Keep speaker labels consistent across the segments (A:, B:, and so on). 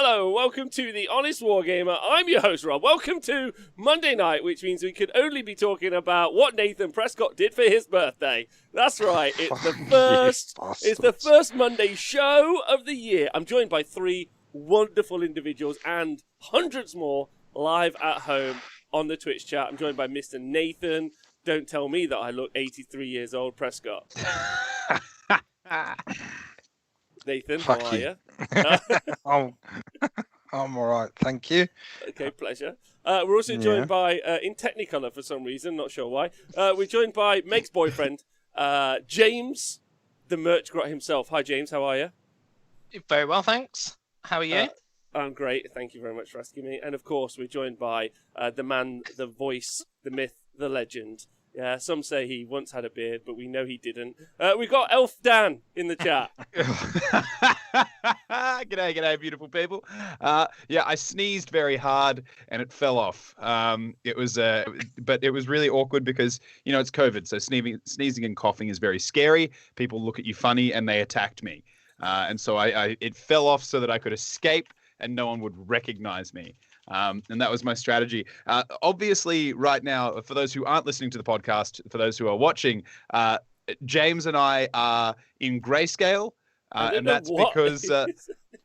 A: Hello, welcome to The Honest Wargamer. I'm your host, Rob. Welcome to Monday night, which means we could only be talking about what Nathan Prescott did for his birthday. That's right, it's the first Monday show of the year. I'm joined by three wonderful individuals and hundreds more live at home on the Twitch chat. I'm joined by Mr. Nathan. Don't tell me that I look 83 years old, Prescott. Nathan,
B: Fuck
A: how are
B: you.
A: you?
B: I'm all right, thank you.
A: Okay, pleasure. We're also joined by, in Technicolor for some reason, not sure why, we're joined by Meg's boyfriend, James, the merch grot himself. Hi, James, how are you?
C: Very well, thanks. How are you?
A: I'm great, thank you very much for asking me. And of course, we're joined by the man, the voice, the myth, the legend. Yeah, some say he once had a beard, but we know he didn't. We've got Elf Dan in the chat.
D: G'day, beautiful people. Yeah, I sneezed very hard and it fell off. But it was really awkward because, you know, it's COVID, so sneezing and coughing is very scary. People look at you funny and they attacked me. And so it fell off so that I could escape and no one would recognize me. And that was my strategy. Obviously, right now, for those who aren't listening to the podcast, for those who are watching, James and I are in grayscale. And that's because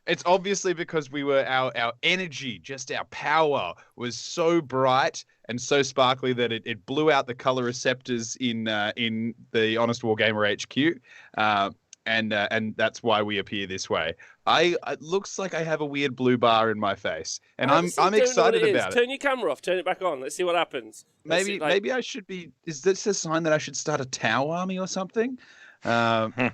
D: it's obviously because we were our energy, just our power was so bright and so sparkly that it blew out the color receptors in the Honest Wargamer HQ. And that's why we appear this way. It looks like I have a weird blue bar in my face, and I'm excited about it.
A: Turn your camera off. Turn it back on. Let's see what happens.
D: Maybe I should be. Is this a sign that I should start a Tau army or something? I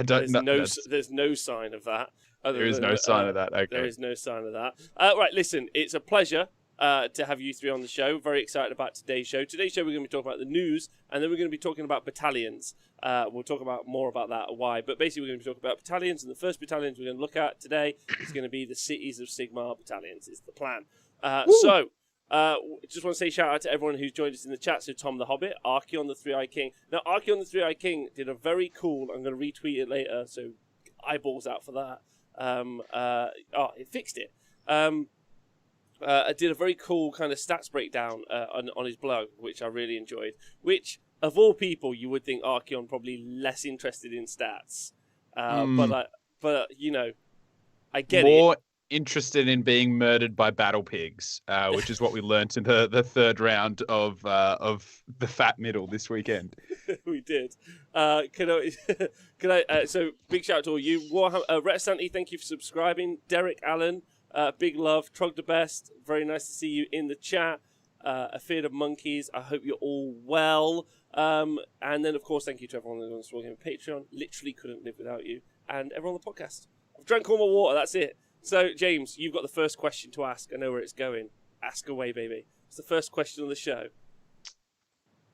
D: don't know.
A: There's no sign of that.
D: There is no sign of that. Okay.
A: There is no sign of that. Right, listen, it's a pleasure to have you three on the show. Very excited about today's show. Today's show, we're going to be talking about the news, and then we're going to be talking about battalions. We'll talk about more about that, why. But basically, we're going to be talking about battalions, and the first battalions we're going to look at today is going to be the cities of Sigmar battalions, is the plan. Just want to say shout out to everyone who's joined us in the chat. So Tom the Hobbit, Archeon the Three-Eyed King. Now, Archeon the Three-Eyed King did a very cool, I'm going to retweet it later, so eyeballs out for that. It fixed it. Did a very cool kind of stats breakdown on his blog, which I really enjoyed. Which, of all people, you would think Archeon probably less interested in stats. But you know, I get
D: more
A: it.
D: Interested in being murdered by battle pigs, which is what we learnt in the third round of the Fat Middle this weekend.
A: We did. So big shout out to all you. Resanti, thank you for subscribing. Derek Allen. Big love, Trog the Best. Very nice to see you in the chat. A Fear of Monkeys. I hope you're all well. And then, of course, thank you to everyone on the Sword Game Patreon. Literally couldn't live without you. And everyone on the podcast. I've drank all my water. That's it. So, James, you've got the first question to ask. I know where it's going. Ask away, baby. It's the first question on the show.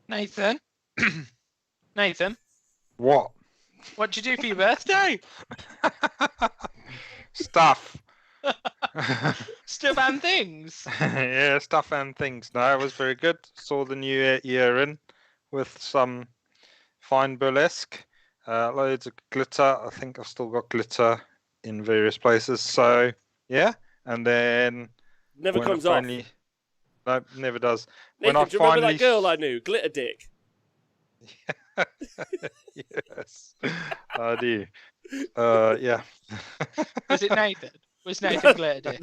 C: Nathan? Nathan?
B: What?
C: What'd you do for your birthday?
B: Stuff.
C: Stuff and things.
B: Yeah, stuff and things. No, it was very good. Saw the new year in with some fine burlesque, loads of glitter. I think I've still got glitter in various places. So yeah, and then
A: never comes off.
B: No, never does.
A: Nathan, do you remember that girl I knew, Glitter Dick?
B: Yes, I do. Yeah.
C: Was it Nathan? Was Nathan Glitter Dick?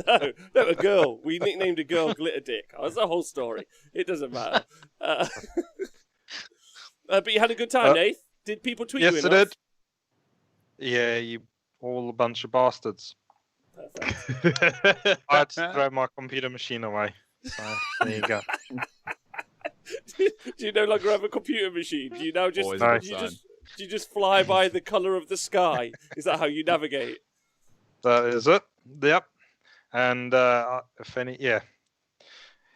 A: No, a girl. We nicknamed a girl Glitter Dick. That's the whole story. It doesn't matter. But you had a good time, Nath. Did people tweet you enough?
B: Yes, I did. Yeah, you all a bunch of bastards.
A: Perfect.
B: I had to throw my computer machine away. So, there you go.
A: Do you no longer have a computer machine? Do you now just do you just fly by the colour of the sky? Is that how you navigate?
B: That is it. Yep. And if any, yeah.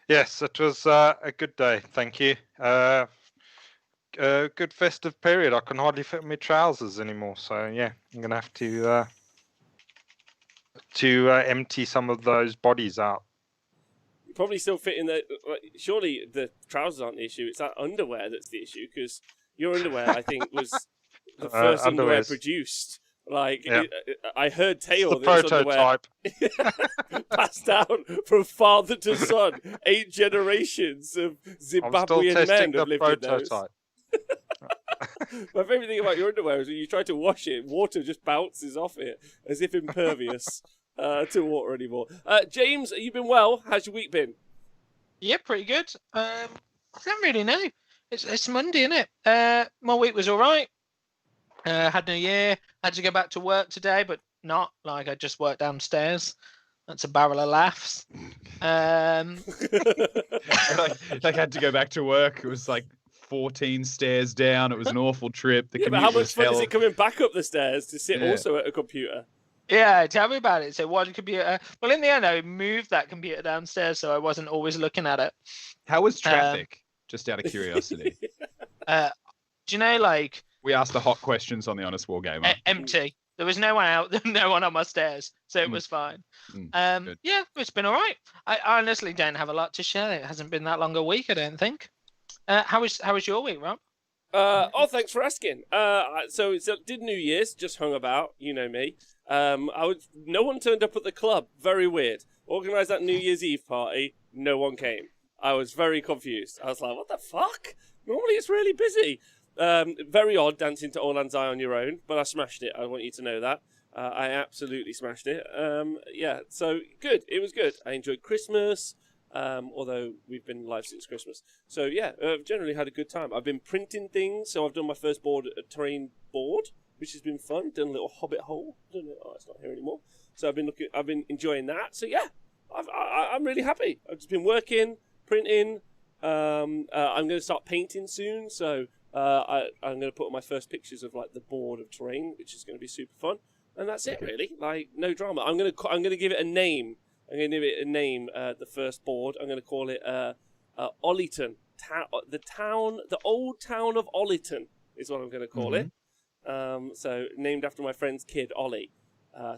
B: Yes, it was a good day. Thank you. A good festive period. I can hardly fit my trousers anymore. So yeah, I'm gonna have to empty some of those bodies out.
A: You probably still fit in the. Surely the trousers aren't the issue. It's that underwear that's the issue, because your underwear, I think, was the first underwear produced Like,
B: Yeah.
A: I heard
B: It's
A: tale
B: the
A: that this underwear
B: prototype.
A: passed down from father to son. 8 generations of
B: I'm still
A: Zimbabwean men
B: testing the
A: have lived in those.
B: prototype.
A: My favourite thing about your underwear is when you try to wash it, water just bounces off it as if impervious to water anymore. James, you've been well. How's your week been?
C: Yeah, pretty good. I don't really know. It's Monday, isn't it? My week was all right. Had New Year. Had to go back to work today, but not like I just worked downstairs. That's a barrel of laughs.
D: Like I had to go back to work. It was like 14 stairs down. It was an awful trip. The
A: Yeah, but
D: commute
A: how much
D: was
A: fun is
D: hell.
A: it coming back up the stairs to sit
D: Yeah.
A: also at a computer?
C: Yeah, tell me about it. So one computer. Well, in the end, I moved that computer downstairs, so I wasn't always looking at it.
D: How was traffic? Just out of curiosity.
C: Do you know, like
D: We asked the hot questions on the Honest Wargamer.
C: empty? There was no one out, no one on my stairs, so it
D: Mm.
C: was fine.
D: Good.
C: Yeah, it's been all right. I honestly don't have a lot to share. It hasn't been that long a week, I don't think. How was your week, Rob?
A: Thanks for asking. So did New Year's, just hung about, you know me. No one turned up at the club. Very weird. Organised that New Year's Eve party. No one came. I was very confused. I was like, what the fuck? Normally it's really busy. Very odd dancing to All Hands Eye on your own, but I smashed it. I want you to know that. I absolutely smashed it. Yeah, so good. It was good. I enjoyed Christmas, although we've been live since Christmas. So yeah, I've generally had a good time. I've been printing things, so I've done my first terrain board, which has been fun. Done a little hobbit hole. Oh, it's not here anymore. So I've been enjoying that. So yeah, I'm really happy. I've just been working, printing. I'm going to start painting soon, so I'm going to put up my first pictures of like the board of terrain, which is going to be super fun. And that's it, really. Like, no drama. I'm going to give it a name. I'm going to give it a name. The first board. I'm going to call it Ollyton. The old town of Ollyton is what I'm going to call it. So named after my friend's kid, Ollie.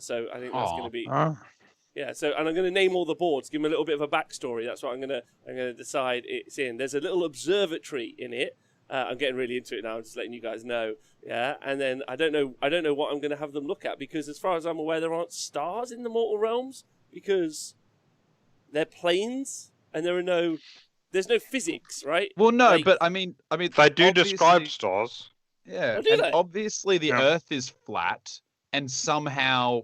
A: So I think that's going to be. Yeah, so and I'm going to name all the boards, give them a little bit of a backstory. That's what I'm going to decide it's in. There's a little observatory in it. I'm getting really into it now. I'm just letting you guys know. Yeah, and then I don't know what I'm going to have them look at, because as far as I'm aware, there aren't stars in the mortal realms because they're planes and there's no physics, right?
D: Well, no,
A: Like-
D: but I mean,
B: They do describe
D: obviously-
B: stars.
D: Yeah,
A: Oh, do
D: and
A: they?
D: obviously the
B: Yeah.
D: Earth is flat, and somehow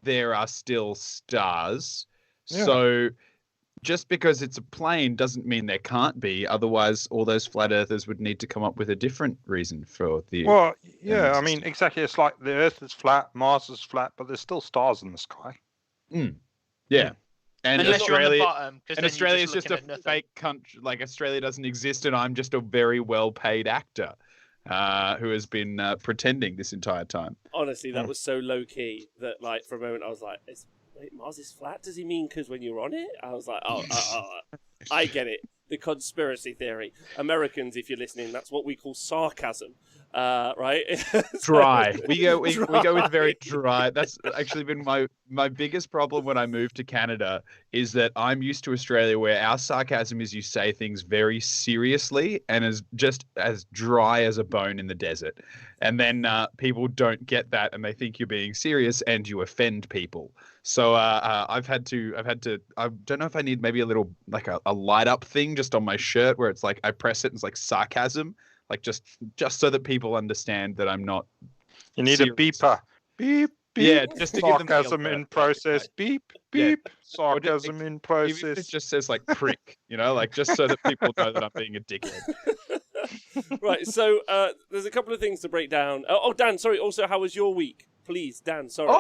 D: there are still stars.
B: Yeah.
D: So just because it's a plane doesn't mean there can't be. Otherwise, all those flat earthers would need to come up with a different reason for the.
B: Well, yeah, I
D: system.
B: mean, exactly. It's like the Earth is flat, Mars is flat, but there's still stars in the sky.
D: Yeah, and
C: Unless you're on the
D: Australia.
C: bottom,
D: And Australia is just a fake country. Like Australia doesn't exist, and I'm just a very well-paid actor who has been pretending this entire time.
A: Honestly, that was so low key that, like, for a moment I was like, wait, Mars is flat? Does he mean because when you're on it? I was like, I get it. The conspiracy theory. Americans, if you're listening, that's what we call sarcasm, right?
D: Dry. We go
A: Dry.
D: with very dry. That's actually been my biggest problem when I moved to Canada, is that I'm used to Australia where our sarcasm is you say things very seriously and as just as dry as a bone in the desert. And then people don't get that and they think you're being serious and you offend people. So I don't know if I need maybe a little like a light up thing just on my shirt where it's like I press it and it's like sarcasm, like just so that people understand that I'm not.
B: You need
D: serious.
B: a beeper. Beep, beep.
D: Yeah, just to give them the
B: sarcasm
D: alert,
B: in
D: like,
B: process.
D: like-
B: Beep,
D: Yeah.
B: beep. Sarcasm in
D: Even if
B: process.
D: it just says like prick, like just so that people know that I'm being a dickhead.
A: Right, so there's a couple of things to break down. Oh, Dan, sorry. Also, how was your week? Please, Dan, sorry.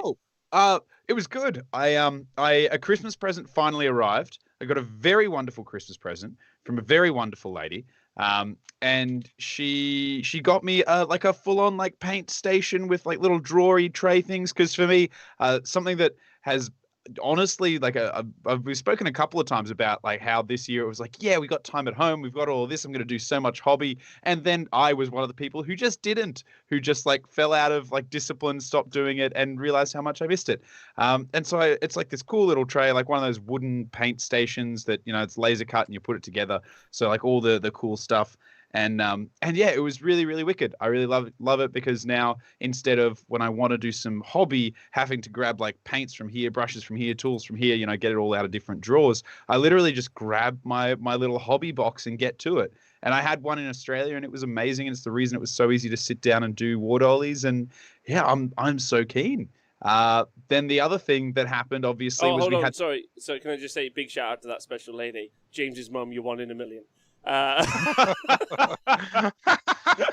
D: It was good. A Christmas present finally arrived. I got a very wonderful Christmas present from a very wonderful lady. And she got me like a full-on like paint station with like little drawery tray things. Because for me, something that has honestly like we've spoken a couple of times about like how this year it was like, yeah, we got time at home, we've got all this, I'm going to do so much hobby, and then I was one of the people who just like fell out of like discipline, stopped doing it, and realized how much I missed it. And so it's like this cool little tray, like one of those wooden paint stations that it's laser cut and you put it together, so like all the cool stuff. And yeah, it was really, really wicked. I really love it because now instead of when I want to do some hobby, having to grab like paints from here, brushes from here, tools from here, get it all out of different drawers, I literally just grab my little hobby box and get to it. And I had one in Australia, and it was amazing. And it's the reason it was so easy to sit down and do war dollies. And yeah, I'm so keen. Then the other thing that happened, obviously, was
A: hold
D: we
A: on,
D: had.
A: sorry. So can I just say a big shout out to that special lady, James's mum? You're one in a million.
C: Well,
B: I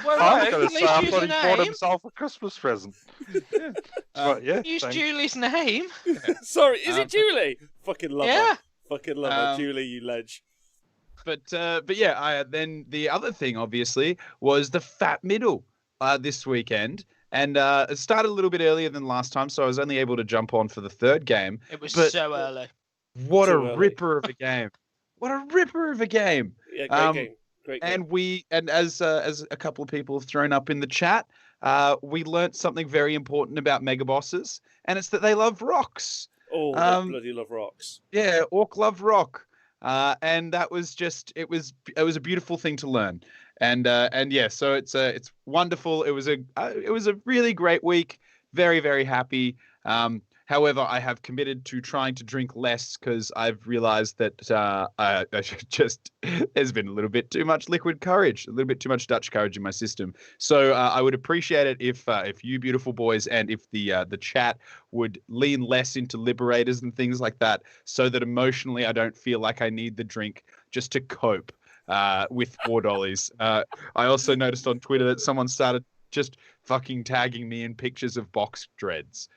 B: was
C: at
B: going to say,
C: least
B: I
C: use
B: thought
C: the
B: he bought
C: name.
B: himself a Christmas present. But yeah,
C: Use
B: thanks.
C: Julie's name.
A: Sorry, is it Julie? Fucking love
C: Yeah.
A: her. Fucking love her, Julie, you ledge.
D: But yeah, then the other thing, obviously, was the Fat Middle this weekend. And it started a little bit earlier than last time, so I was only able to jump on for the third game.
C: It was
D: But
C: so early.
D: what
A: Too
D: a
A: early.
D: ripper of a game. What a ripper of a game.
A: Yeah, great game. Great game.
D: And as a couple of people have thrown up in the chat, we learnt something very important about mega bosses, and it's that they love rocks.
A: Oh, I bloody love rocks.
D: Yeah, orc love rock. And that was just it was a beautiful thing to learn. And yeah, so it's wonderful. It was a really great week. Very, very happy. However, I have committed to trying to drink less because I've realized that I just there's been a little bit too much liquid courage, a little bit too much Dutch courage in my system. So I would appreciate it if you beautiful boys and if the chat would lean less into liberators and things like that, so that emotionally I don't feel like I need the drink just to cope with war dollies. I also noticed on Twitter that someone started just fucking tagging me in pictures of box dreads.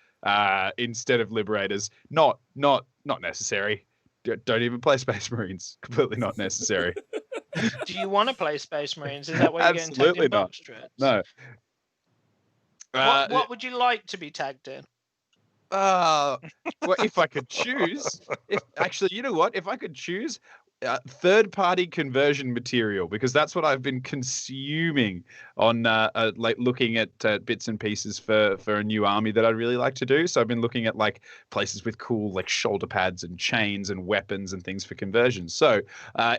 D: Instead of liberators. Not necessary. Don't even play Space Marines. Completely not necessary.
C: Do you want to play Space Marines? Is that why you're getting tagged
D: Absolutely
C: in
D: not.
C: box dreads?
D: No.
C: What would you like to be tagged in?
D: Well, if I could choose, actually, you know what? If I could choose, third-party conversion material, because that's what I've been consuming on like looking at bits and pieces for a new army that I'd really like to do. So I've been looking at like places with cool like shoulder pads and chains and weapons and things for conversion. So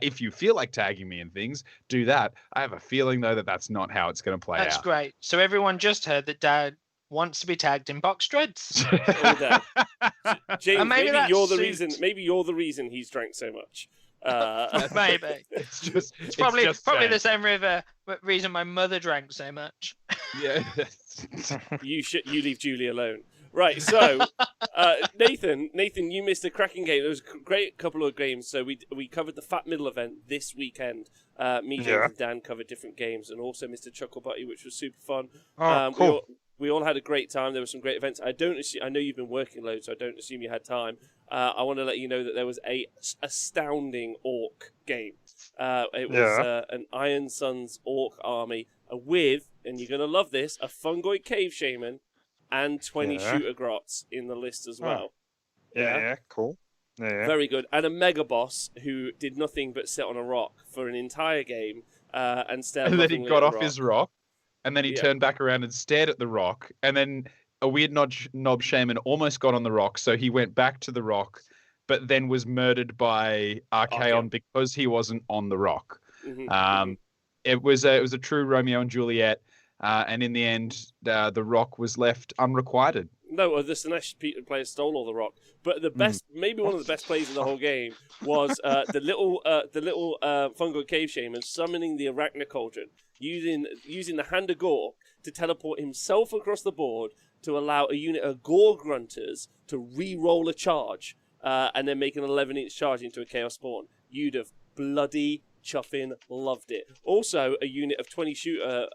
D: if you feel like tagging me in things, do that. I have a feeling though that that's not how it's going to play
C: That's
D: out.
C: great. So everyone just heard that Dad wants to be tagged in box dreads.
A: All day. James,
C: And maybe
A: maybe
C: that
A: you're the
C: suits-
A: reason. Maybe you're the reason he's drank so much.
C: Maybe.
D: It's
C: Probably
D: saying.
C: the same reason my mother drank so much.
D: Yeah.
A: You leave Julie alone. Right, so Nathan, you missed a cracking game. There was a great couple of games. So we covered the Fat Middle event this weekend. Me, James, and Dan covered different games, and also Mr. Chuckle Buddy, which was super fun.
B: Oh, cool.
A: We all had a great time. There were some great events. I know you've been working loads, so I don't assume you had time. I want to let you know that there was a astounding orc game. It was an Iron Suns orc army with, and you're going to love this, a fungoid cave shaman and 20 shooter grots in the list as well.
B: Yeah, cool. Yeah.
A: Very good. And a mega boss who did nothing but sit on a rock for an entire game and stare
D: And then he
A: lovingly
D: got
A: at
D: off
A: the rock.
D: his rock, and then he turned back around and stared at the rock, and then a weird knob shaman almost got on the rock, so he went back to the rock, but then was murdered by Archaon because he wasn't on the rock.
A: Mm-hmm.
D: It was a true Romeo and Juliet, and in the end, the rock was left unrequited.
A: No, the Sinesh players stole all the rock. But the best, maybe one of the best plays in the whole game was the little fungal cave shaman summoning the Arachna Cauldron, using the Hand of Gore to teleport himself across the board to allow a unit of Gore Grunters to re-roll a charge, and then make an 11-inch charge into a Chaos Spawn. You'd have bloody chuffing loved it. Also, a unit of 20 shooter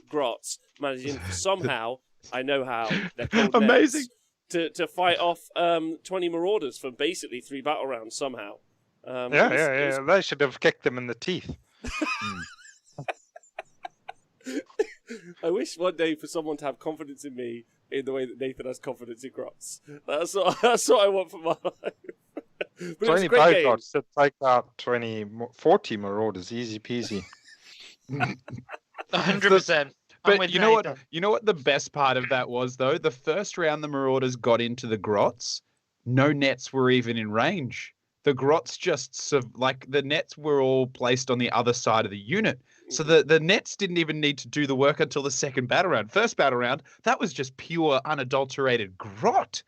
A: grots managing somehow, I know how, they're called
D: Amazing.
A: nets, to fight off 20 marauders for basically 3 battle rounds somehow.
B: Yeah. They should have kicked them in the teeth.
A: I wish one day for someone to have confidence in me in the way that Nathan has confidence in grots. That's what I want for my life. But it was a
B: 20
A: great game.
B: Bogarts to take out 40 marauders, easy peasy.
C: 100%.
D: But you know what the best part of that was, though? The first round the Marauders got into the grots, no nets were even in range. The grots just, like, the nets were all placed on the other side of the unit. So the nets didn't even need to do the work until the second battle round. First battle round, that was just pure unadulterated grot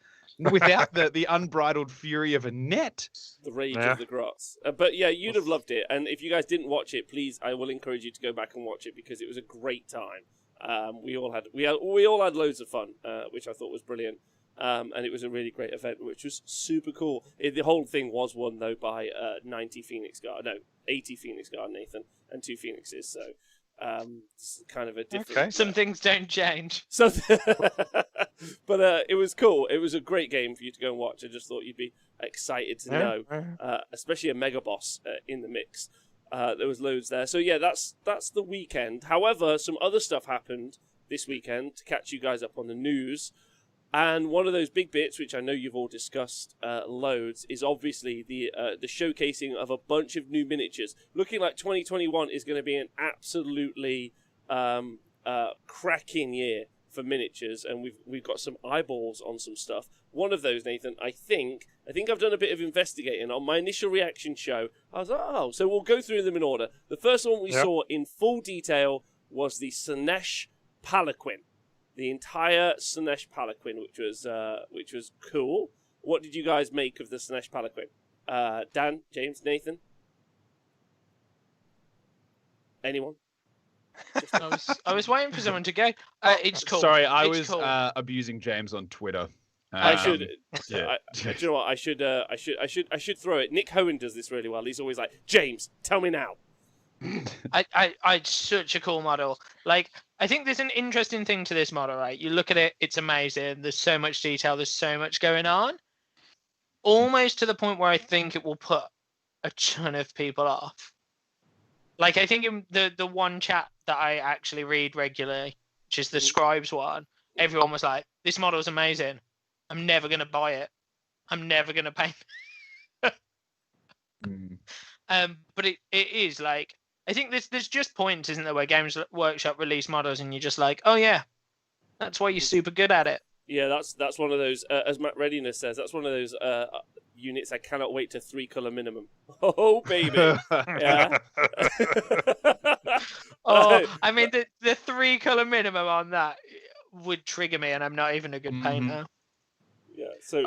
D: without the unbridled fury of a net.
A: The rage of the grots. But yeah, you'd have loved it. And if you guys didn't watch it, please, I will encourage you to go back and watch it because it was a great time. We all had loads of fun, which I thought was brilliant. And it was a really great event, which was super cool. The whole thing was won though by 80 Phoenix Guard, Nathan, and 2 Phoenixes. So it's kind of a different.
C: Okay. Some things don't change.
A: But it was cool. It was a great game for you to go and watch. I just thought you'd be excited to know, especially a mega boss in the mix. There was loads there. So yeah, that's the weekend. However, some other stuff happened this weekend to catch you guys up on the news. And one of those big bits, which I know you've all discussed loads, is obviously the showcasing of a bunch of new miniatures. Looking like 2021 is going to be an absolutely cracking year for miniatures, and we've got some eyeballs on some stuff. One of those, Nathan, I think I've done a bit of investigating. On my initial reaction show, I was like, oh, so we'll go through them in order. The first one we saw in full detail was the Slaanesh Palanquin. The entire Slaanesh Palanquin, which was cool. What did you guys make of the Slaanesh Palanquin? Dan, James, Nathan? Anyone?
C: I was waiting for someone to go. It's cool.
D: Sorry, I
C: It's
D: was
C: cool.
D: Abusing James on Twitter.
A: I should.
D: Yeah.
A: Do you know what? I should throw it. Nick Hohen does this really well. He's always like, James, tell me now.
C: It's such a cool model. Like, I think there's an interesting thing to this model, right? You look at it, it's amazing. There's so much detail. There's so much going on. Almost to the point where I think it will put a ton of people off. Like, I think in the one chat that I actually read regularly, which is the Scribes one, everyone was like, this model is amazing. I'm never going to buy it. I'm never going to pay. But it is like, I think there's just points, isn't there, where Games Workshop release models and you're just like, oh yeah, that's why you're super good at it.
A: Yeah, that's one of those, as Matt Readiness says, that's one of those units I cannot wait to 3-color minimum. Oh, baby. Yeah.
C: I mean, the 3-color minimum on that would trigger me, and I'm not even a good painter.
A: Yeah, so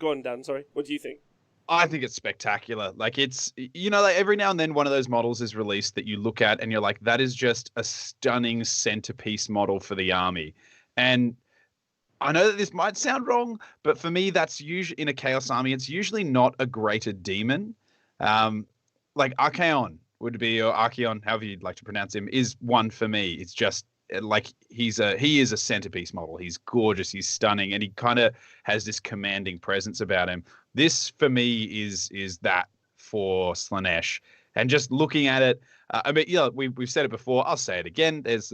A: go on, Dan, sorry. What do you think?
D: I think it's spectacular. Like, it's, like every now and then one of those models is released that you look at and you're like, that is just a stunning centerpiece model for the army. And I know that this might sound wrong, but for me, that's usually in a Chaos army, it's usually not a greater demon. Like Archaon would be, or Archeon, however you'd like to pronounce him, is one for me. It's just like he is a centerpiece model. He's gorgeous, he's stunning, and he kind of has this commanding presence about him. This for me is that for Slaanesh, and just looking at it, I mean, we've said it before. I'll say it again. This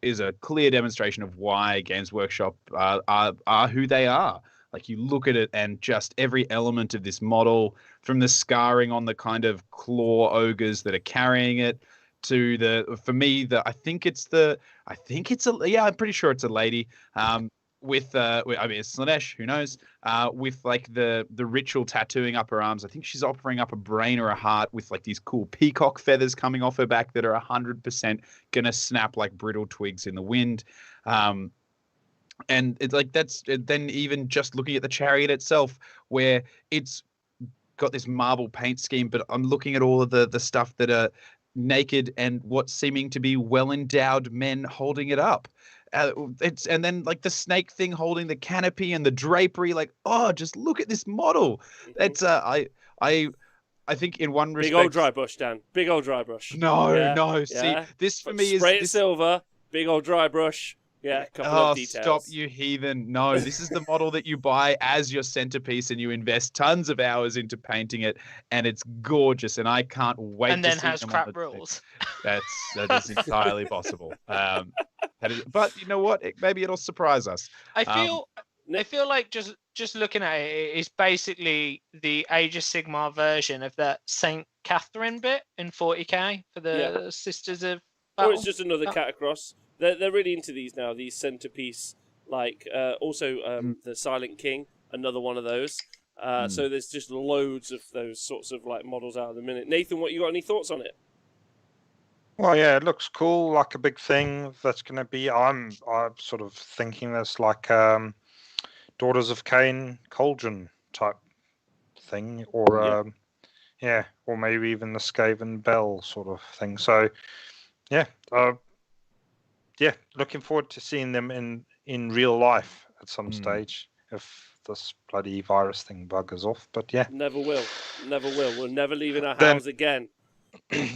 D: is a clear demonstration of why Games Workshop are who they are. Like, you look at it and just every element of this model, from the scarring on the kind of claw ogres that are carrying it, to I'm pretty sure it's a lady. With I mean, it's Slaanesh, who knows? With like the ritual tattooing up her arms. I think she's offering up a brain or a heart with like these cool peacock feathers coming off her back that are 100% gonna snap like brittle twigs in the wind. And it's like, that's then even just looking at the chariot itself, where it's got this marble paint scheme, but I'm looking at all of the stuff that are naked and what's seeming to be well-endowed men holding it up. And then like the snake thing holding the canopy and the drapery, like, oh, just look at this model. It's I think in one respect,
A: big old dry brush, Dan. Big old dry brush.
D: No. See, this for me
A: spray
D: is
A: it silver. Big old dry brush. Yeah, a couple of details.
D: Stop, you heathen. No, this is the model that you buy as your centerpiece and you invest tons of hours into painting it, and it's gorgeous, and I can't wait
C: and
D: to
C: then
D: see
C: has
D: them
C: crap
D: on the
C: rules.
D: That is entirely possible. But you know what? Maybe it'll surprise us.
C: I feel like just looking at it is basically the Age of Sigmar version of that Saint Catherine bit in 40k for the Sisters of Battle.
A: Or it's just another cat across. They're really into these now, these centerpiece, like also the Silent King, another one of those. So there's just loads of those sorts of like models out at the minute. Nathan, what you got any thoughts on it?
B: Well, yeah, it looks cool, like a big thing that's going to be. I'm sort of thinking this like Daughters of Cain Cauldron type thing, or or maybe even the Skaven Bell sort of thing. So, yeah, looking forward to seeing them in real life at some stage if this bloody virus thing buggers off. But yeah,
A: Never will. We're never leaving our
B: Then-
A: house again.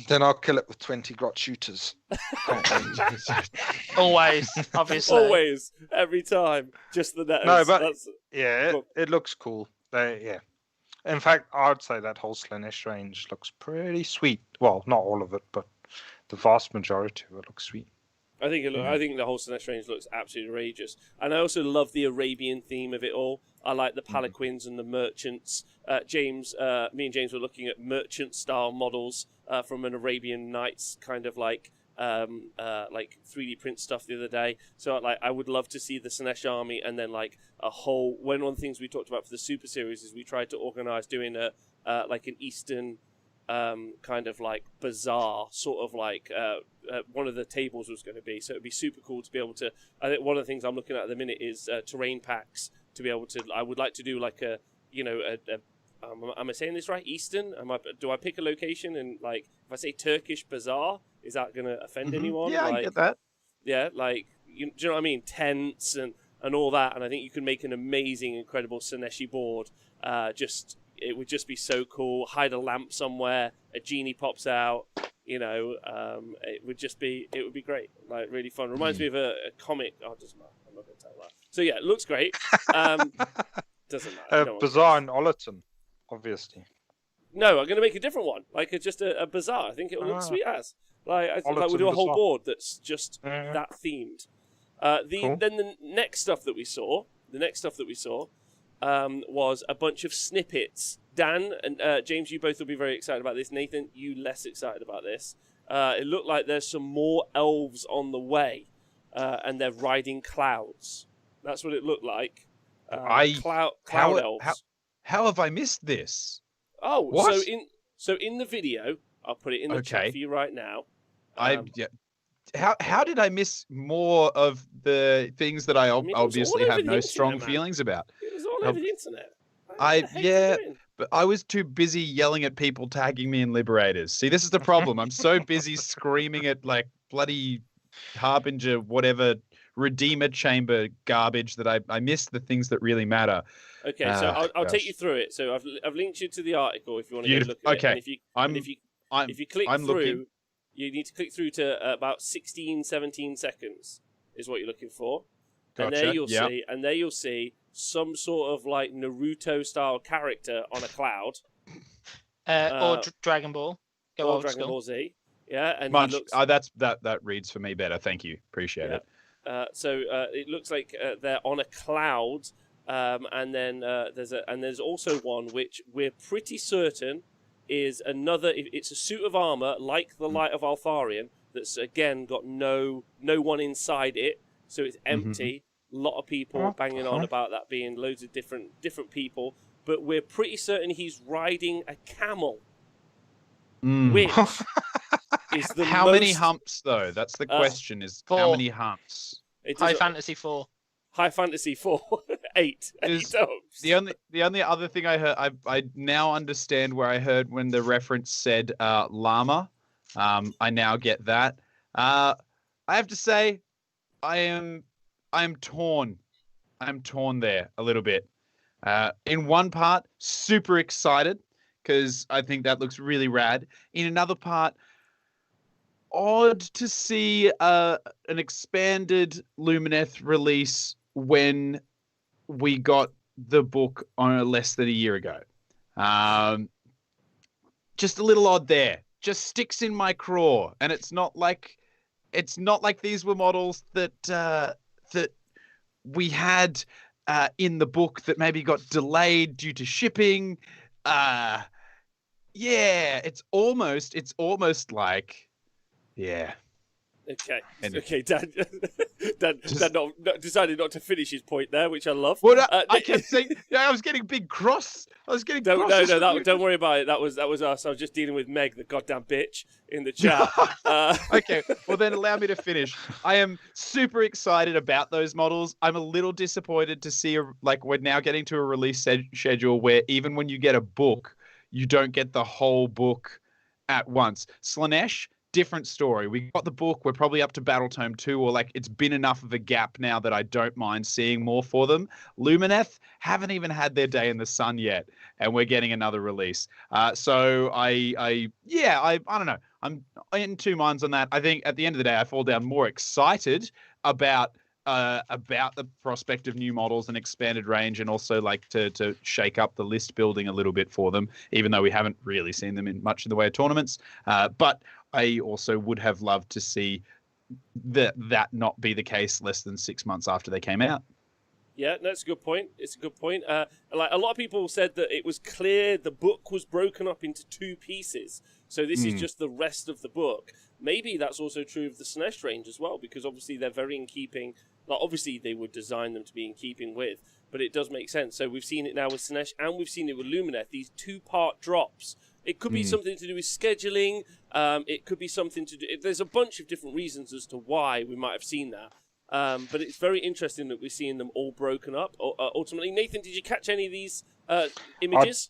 B: then I'll kill it with 20 grot shooters.
C: Always, obviously.
A: Always, every time. Just the netters.
B: No, but-
A: That's,
B: Yeah,
A: Cool.
B: it looks cool. In fact, I'd say that whole Slaanesh range looks pretty sweet. Well, not all of it, but the vast majority of it looks sweet.
A: I think I think the whole Sinestro range looks absolutely outrageous, and I also love the Arabian theme of it all. I like the palanquins and the merchants. Me and James were looking at merchant style models from an Arabian Nights kind of like 3D print stuff the other day. So I would love to see the Sinesh army, and then like a whole. One of the things we talked about for the Super Series is we tried to organize doing an Eastern kind of like bazaar, sort of like one of the tables was going to be. So it'd be super cool to be able to. I think one of the things I'm looking at the minute is terrain packs to be able to. I would like to do like am I saying this right? Eastern? Do I pick a location and like if I say Turkish bazaar, is that going to offend anyone?
D: Yeah,
A: like,
D: I get that.
A: Yeah, like do you know what I mean? Tents and all that, and I think you can make an amazing, incredible Sineshi board. It would just be so cool. Hide a lamp somewhere, a genie pops out. It would be great. Like really fun. Reminds me of a comic. Oh, it doesn't matter. I'm not going to tell that. So yeah, it looks great. Doesn't matter.
B: Bazaar in Ollerton, obviously.
A: No, I'm going to make a different one. Like just a bazaar. I think it will look sweet as. Like I think we'll do a whole
B: Bazaar.
A: board that's just that themed.
B: Cool.
A: Then the next stuff that we saw. Was a bunch of snippets. Dan and James, you both will be very excited about this. Nathan, you less excited about this. It looked like there's some more elves on the way, and they're riding clouds. That's what it looked like. Cloud elves.
D: How have I missed this?
A: Oh,
D: What?
A: so in the video, I'll put it in the chat
D: Okay.
A: for you right now.
D: How did I miss more of the things that I
A: mean, it was
D: obviously
A: all
D: have
A: over the
D: no
A: internet,
D: strong
A: man.
D: feelings about?
A: It was all over the internet. What
D: I-
A: the heck
D: yeah.
A: are you doing?
D: But I was too busy yelling at people tagging me in Liberators. See, this is the problem. I'm so busy screaming at like bloody Harbinger, whatever Redeemer Chamber garbage that I missed the things that really matter.
A: Okay, so I'll take
D: gosh.
A: you through it. So I've linked you to the article if you want to go look at
D: Okay.
A: it. And if you click
D: I'm
A: through,
D: looking.
A: you need to click through to about 16, 17 seconds is what you're looking for. And there
D: Gotcha,
A: you'll see some sort of like Naruto style character on a cloud.
C: Or Dragon Ball. Go
A: or
C: old
A: Dragon
C: school.
A: Ball Z. Yeah, and
D: Much.
A: he looks
D: That reads for me better. Thank you. Appreciate
A: Yeah.
D: it.
A: So it looks like they're on a cloud, and then there's also one which we're pretty certain is another. It's a suit of armor like the Light of Altharion that's again got no one inside it, so it's empty. A lot of people banging on about that being loads of different people, but we're pretty certain he's riding a camel, which is the
D: How many
A: most-
D: humps though? That's the question. Is
C: 4.
D: how many humps?
A: It
C: High
A: doesn't-
C: Fantasy 4.
A: High Fantasy 4, 8
D: Is
A: humps.
D: The only other thing I heard, I now understand where I heard when the reference said llama. I now get that. I have to say, I'm torn. I'm torn there a little bit. In one part, super excited because I think that looks really rad. In another part, odd to see an expanded Lumineth release when we got the book on less than a year ago. Just a little odd there. Just sticks in my craw, and it's not like these were models that that we had in the book that maybe got delayed due to shipping. Yeah, it's almost like, yeah,
A: Okay.
D: And-
A: Okay, Dan. Dan decided not to finish his point there, which I love.
D: Well, I kept saying, I was getting big cross.
A: Don't worry about it. That was us. I was just dealing with Meg, the goddamn bitch, in the chat.
D: Okay, well then allow me to finish. I am super excited about those models. I'm a little disappointed to see we're now getting to a release schedule where even when you get a book, you don't get the whole book at once. Slanesh, different story. We got the book. We're probably up to Battle Tome 2, or it's been enough of a gap now that I don't mind seeing more for them. Lumineth haven't even had their day in the sun yet, and we're getting another release. So I don't know. I'm in two minds on that. I think at the end of the day, I fall down more excited about the prospect of new models and expanded range, and also to shake up the list building a little bit for them, even though we haven't really seen them in much in the way of tournaments. But I also would have loved to see that not be the case less than 6 months after they came out.
A: Yeah, that's a good point. It's a good point. A lot of people said that it was clear the book was broken up into 2 pieces. So this is just the rest of the book. Maybe that's also true of the Slanesh range as well, because obviously they're very in keeping. Obviously they would design them to be in keeping with, but it does make sense. So we've seen it now with Slanesh, and we've seen it with Lumineth. These 2-part drops. It could be something to do with scheduling. It could be something to do. There's a bunch of different reasons as to why we might have seen that. But it's very interesting that we're seeing them all broken up. Ultimately, Nathan, did you catch any of these images?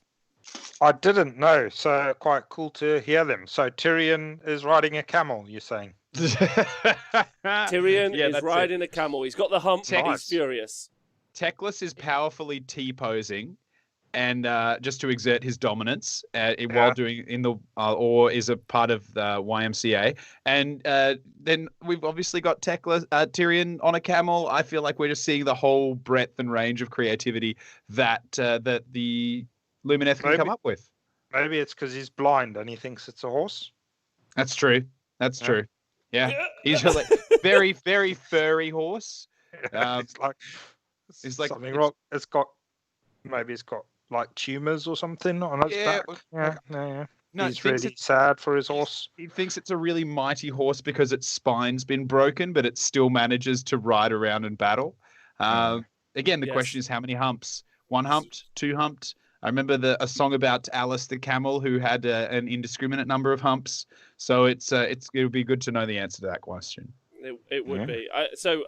B: I didn't know, so quite cool to hear them. So Tyrion is riding a camel, you're saying?
A: Tyrion is riding a camel. He's got the hump, and he's furious.
D: Teclis is powerfully T-posing, and just to exert his dominance while doing or is a part of the YMCA. And then we've obviously got Tyrion on a camel. I feel like we're just seeing the whole breadth and range of creativity that the Lumineth can come up with.
B: Maybe it's because he's blind and he thinks it's a horse.
D: That's true. That's true. Yeah, he's a very, very furry horse.
B: It's like something wrong. It's got tumors or something on its back. Yeah. No, he's really sad for his horse.
D: He thinks it's a really mighty horse because its spine's been broken, but it still manages to ride around and battle. Again, the question is how many humps? 1 humped, 2 humped. I remember a song about Alice the camel who had an indiscriminate number of humps. So it would be good to know the answer to that question.
A: It would be. So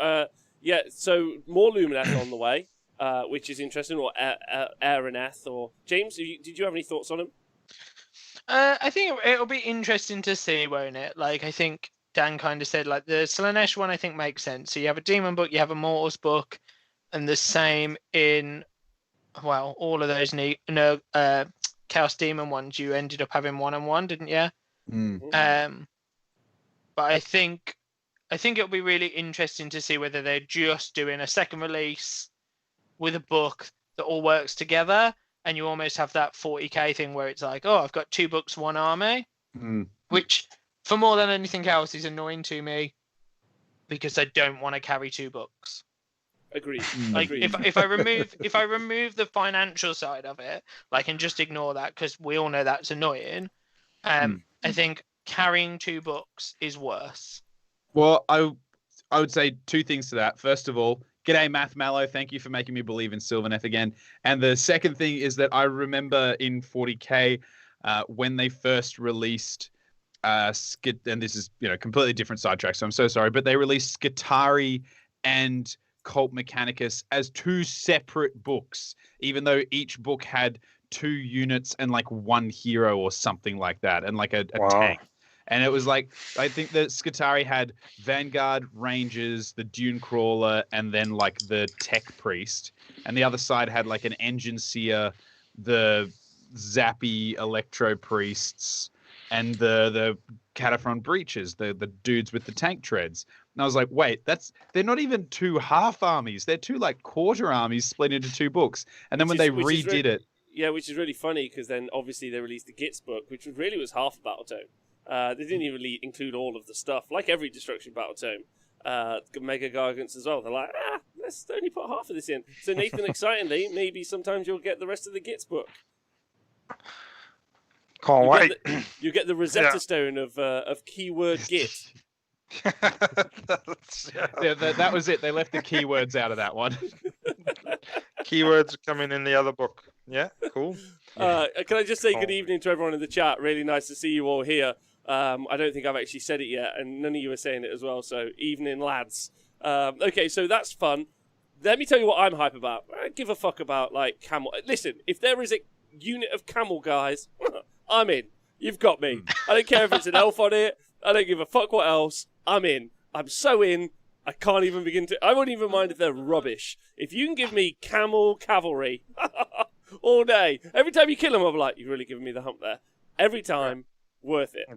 A: more Lumineth on the way, which is interesting, or Araneth, or James. Did you have any thoughts on him?
C: I think it'll be interesting to see, won't it? I think Dan kind of said, the Slanesh one I think makes sense. So you have a demon book, you have a mortals book, and the same in all of those Chaos Demon ones. You ended up having 1-on-1, didn't you? But I think it'll be really interesting to see whether they're just doing a second release with a book that all works together, and you almost have that 40k thing where it's like, I've got 2 books, 1 army, which for more than anything else is annoying to me because I don't want to carry 2 books.
A: Agreed.
C: If I remove the financial side of it, and just ignore that because we all know that's annoying. I think carrying 2 books is worse.
D: Well, I would say 2 things to that. First of all, g'day, Math Mallow. Thank you for making me believe in Sylvaneth again. And the second thing is that I remember in 40k when they first released and this is completely different sidetrack, so I'm so sorry, but they released Skitarii and Cult Mechanicus as 2 separate books, even though each book had 2 units and 1 hero or something like that, and a tank. And it was I think that Skitarii had Vanguard, Rangers, the Dune Crawler, and then the Tech Priest. And the other side had an Engine Seer, the Zappy Electro Priests, and the Cataphron Breaches, the dudes with the tank treads. And I was like, wait, they're not even 2 half armies. They're 2 quarter armies split into 2 books. And then when they redid it.
A: Yeah, which is really funny because then obviously they released the Gits book, which really was half a battle tome. They didn't even include all of the stuff, like every Destruction battle tome. Mega Gargants as well. They're like, let's only put half of this in. So Nathan, excitingly, maybe sometimes you'll get the rest of the Gits book.
B: Can't wait.
A: You get the Rosetta Stone of keyword Git.
D: Yeah, that was it. They left the keywords out of that one.
B: Keywords are coming in the other book. Yeah, cool.
A: Can I just say good
B: Oh.
A: evening to everyone in the chat? Really nice to see you all here. I don't think I've actually said it yet, and none of you are saying it as well. So evening, lads. Okay, so that's fun. Let me tell you what I'm hype about. I don't give a fuck about like camel. Listen, if there is a unit of camel guys, I'm in. You've got me. I don't care if it's an elf on it. I don't give a fuck what else. I'm in. I'm so in. I can't even begin to. I won't even mind if they're rubbish. If you can give me camel cavalry all day, every time you kill them, I'm like, you've really given me the hump there. Every time, worth it.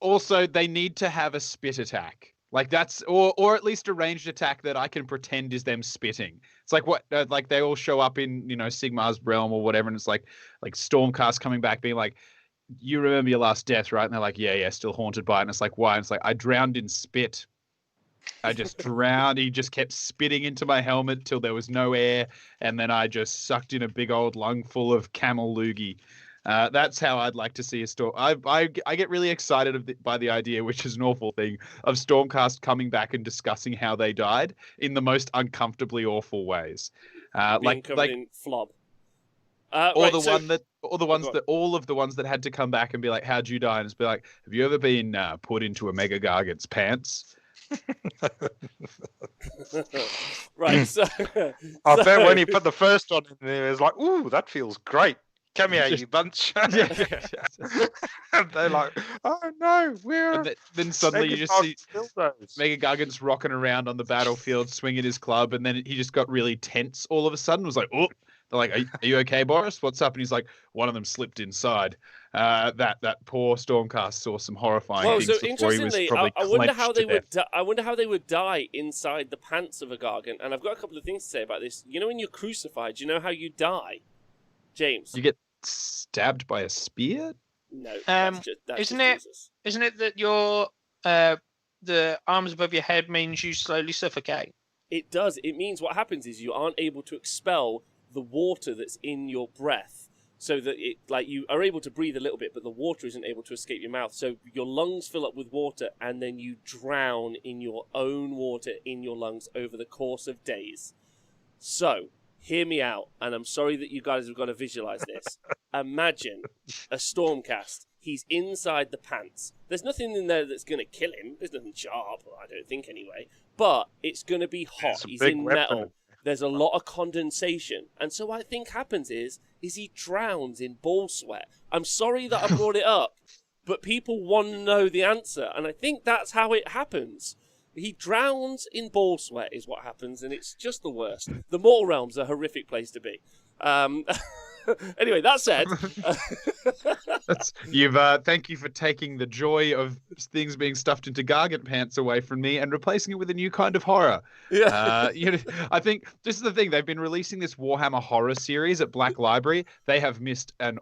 D: Also, they need to have a spit attack. Like that's, or at least a ranged attack that I can pretend is them spitting. It's like what, like they all show up in Sigmar's realm or whatever, and it's like Stormcast coming back, being like, "You remember your last death, right?" And they're like, "Yeah, still haunted by it." And it's like, "Why?" And it's like, "I drowned in spit. I just drowned. He just kept spitting into my helmet till there was no air, and then I just sucked in a big old lung full of camel loogie." That's how I'd like to see a storm. I get really excited by the idea, which is an awful thing, of Stormcast coming back and discussing how they died in the most uncomfortably awful ways,
A: Being covered in flob.
D: all
A: right,
D: of the ones that had to come back and be like, "How'd you die?" And it's be like, "Have you ever been put into a Mega Gargant's pants?"
A: Right, so
B: I bet when he put the first one in there, it was like, "Ooh, that feels great. Come here, you bunch." And they're like, "Oh no, we're."
D: Then suddenly you just see Mega Gargant's rocking around on the battlefield, swinging his club, and then he just got really tense all of a sudden. It was like, "Oh." They're like, are you okay, Boris? What's up? And he's like, one of them slipped inside. That poor Stormcast saw some horrifying things before he was probably
A: I wonder how they
D: would.
A: I wonder how they would die inside the pants of a Gargant. And I've got a couple of things to say about this. You know, when you're crucified, do you know how you die, James?
D: You get stabbed by a spear?
A: No.
C: Isn't it that your the arms above your head means you slowly suffocate?
A: It does. It means what happens is you aren't able to expel the water that's in your breath, so that you are able to breathe a little bit, but the water isn't able to escape your mouth. So your lungs fill up with water, and then you drown in your own water in your lungs over the course of days. So hear me out, and I'm sorry that you guys have got to visualize this. Imagine a Stormcast. He's inside the pants. There's nothing in there that's going to kill him. There's nothing sharp, I don't think anyway. But it's going to be hot. He's in metal. There's a lot of condensation. And so what I think happens is he drowns in ball sweat. I'm sorry that I brought it up, but people want to know the answer. And I think that's how it happens. He drowns in ball sweat is what happens, and it's just the worst. The Mortal Realm's a horrific place to be. Anyway, that said,
D: thank you for taking the joy of things being stuffed into Gargant pants away from me and replacing it with a new kind of horror.
A: Yeah.
D: I think this is the thing. They've been releasing this Warhammer horror series at Black Library. They have missed a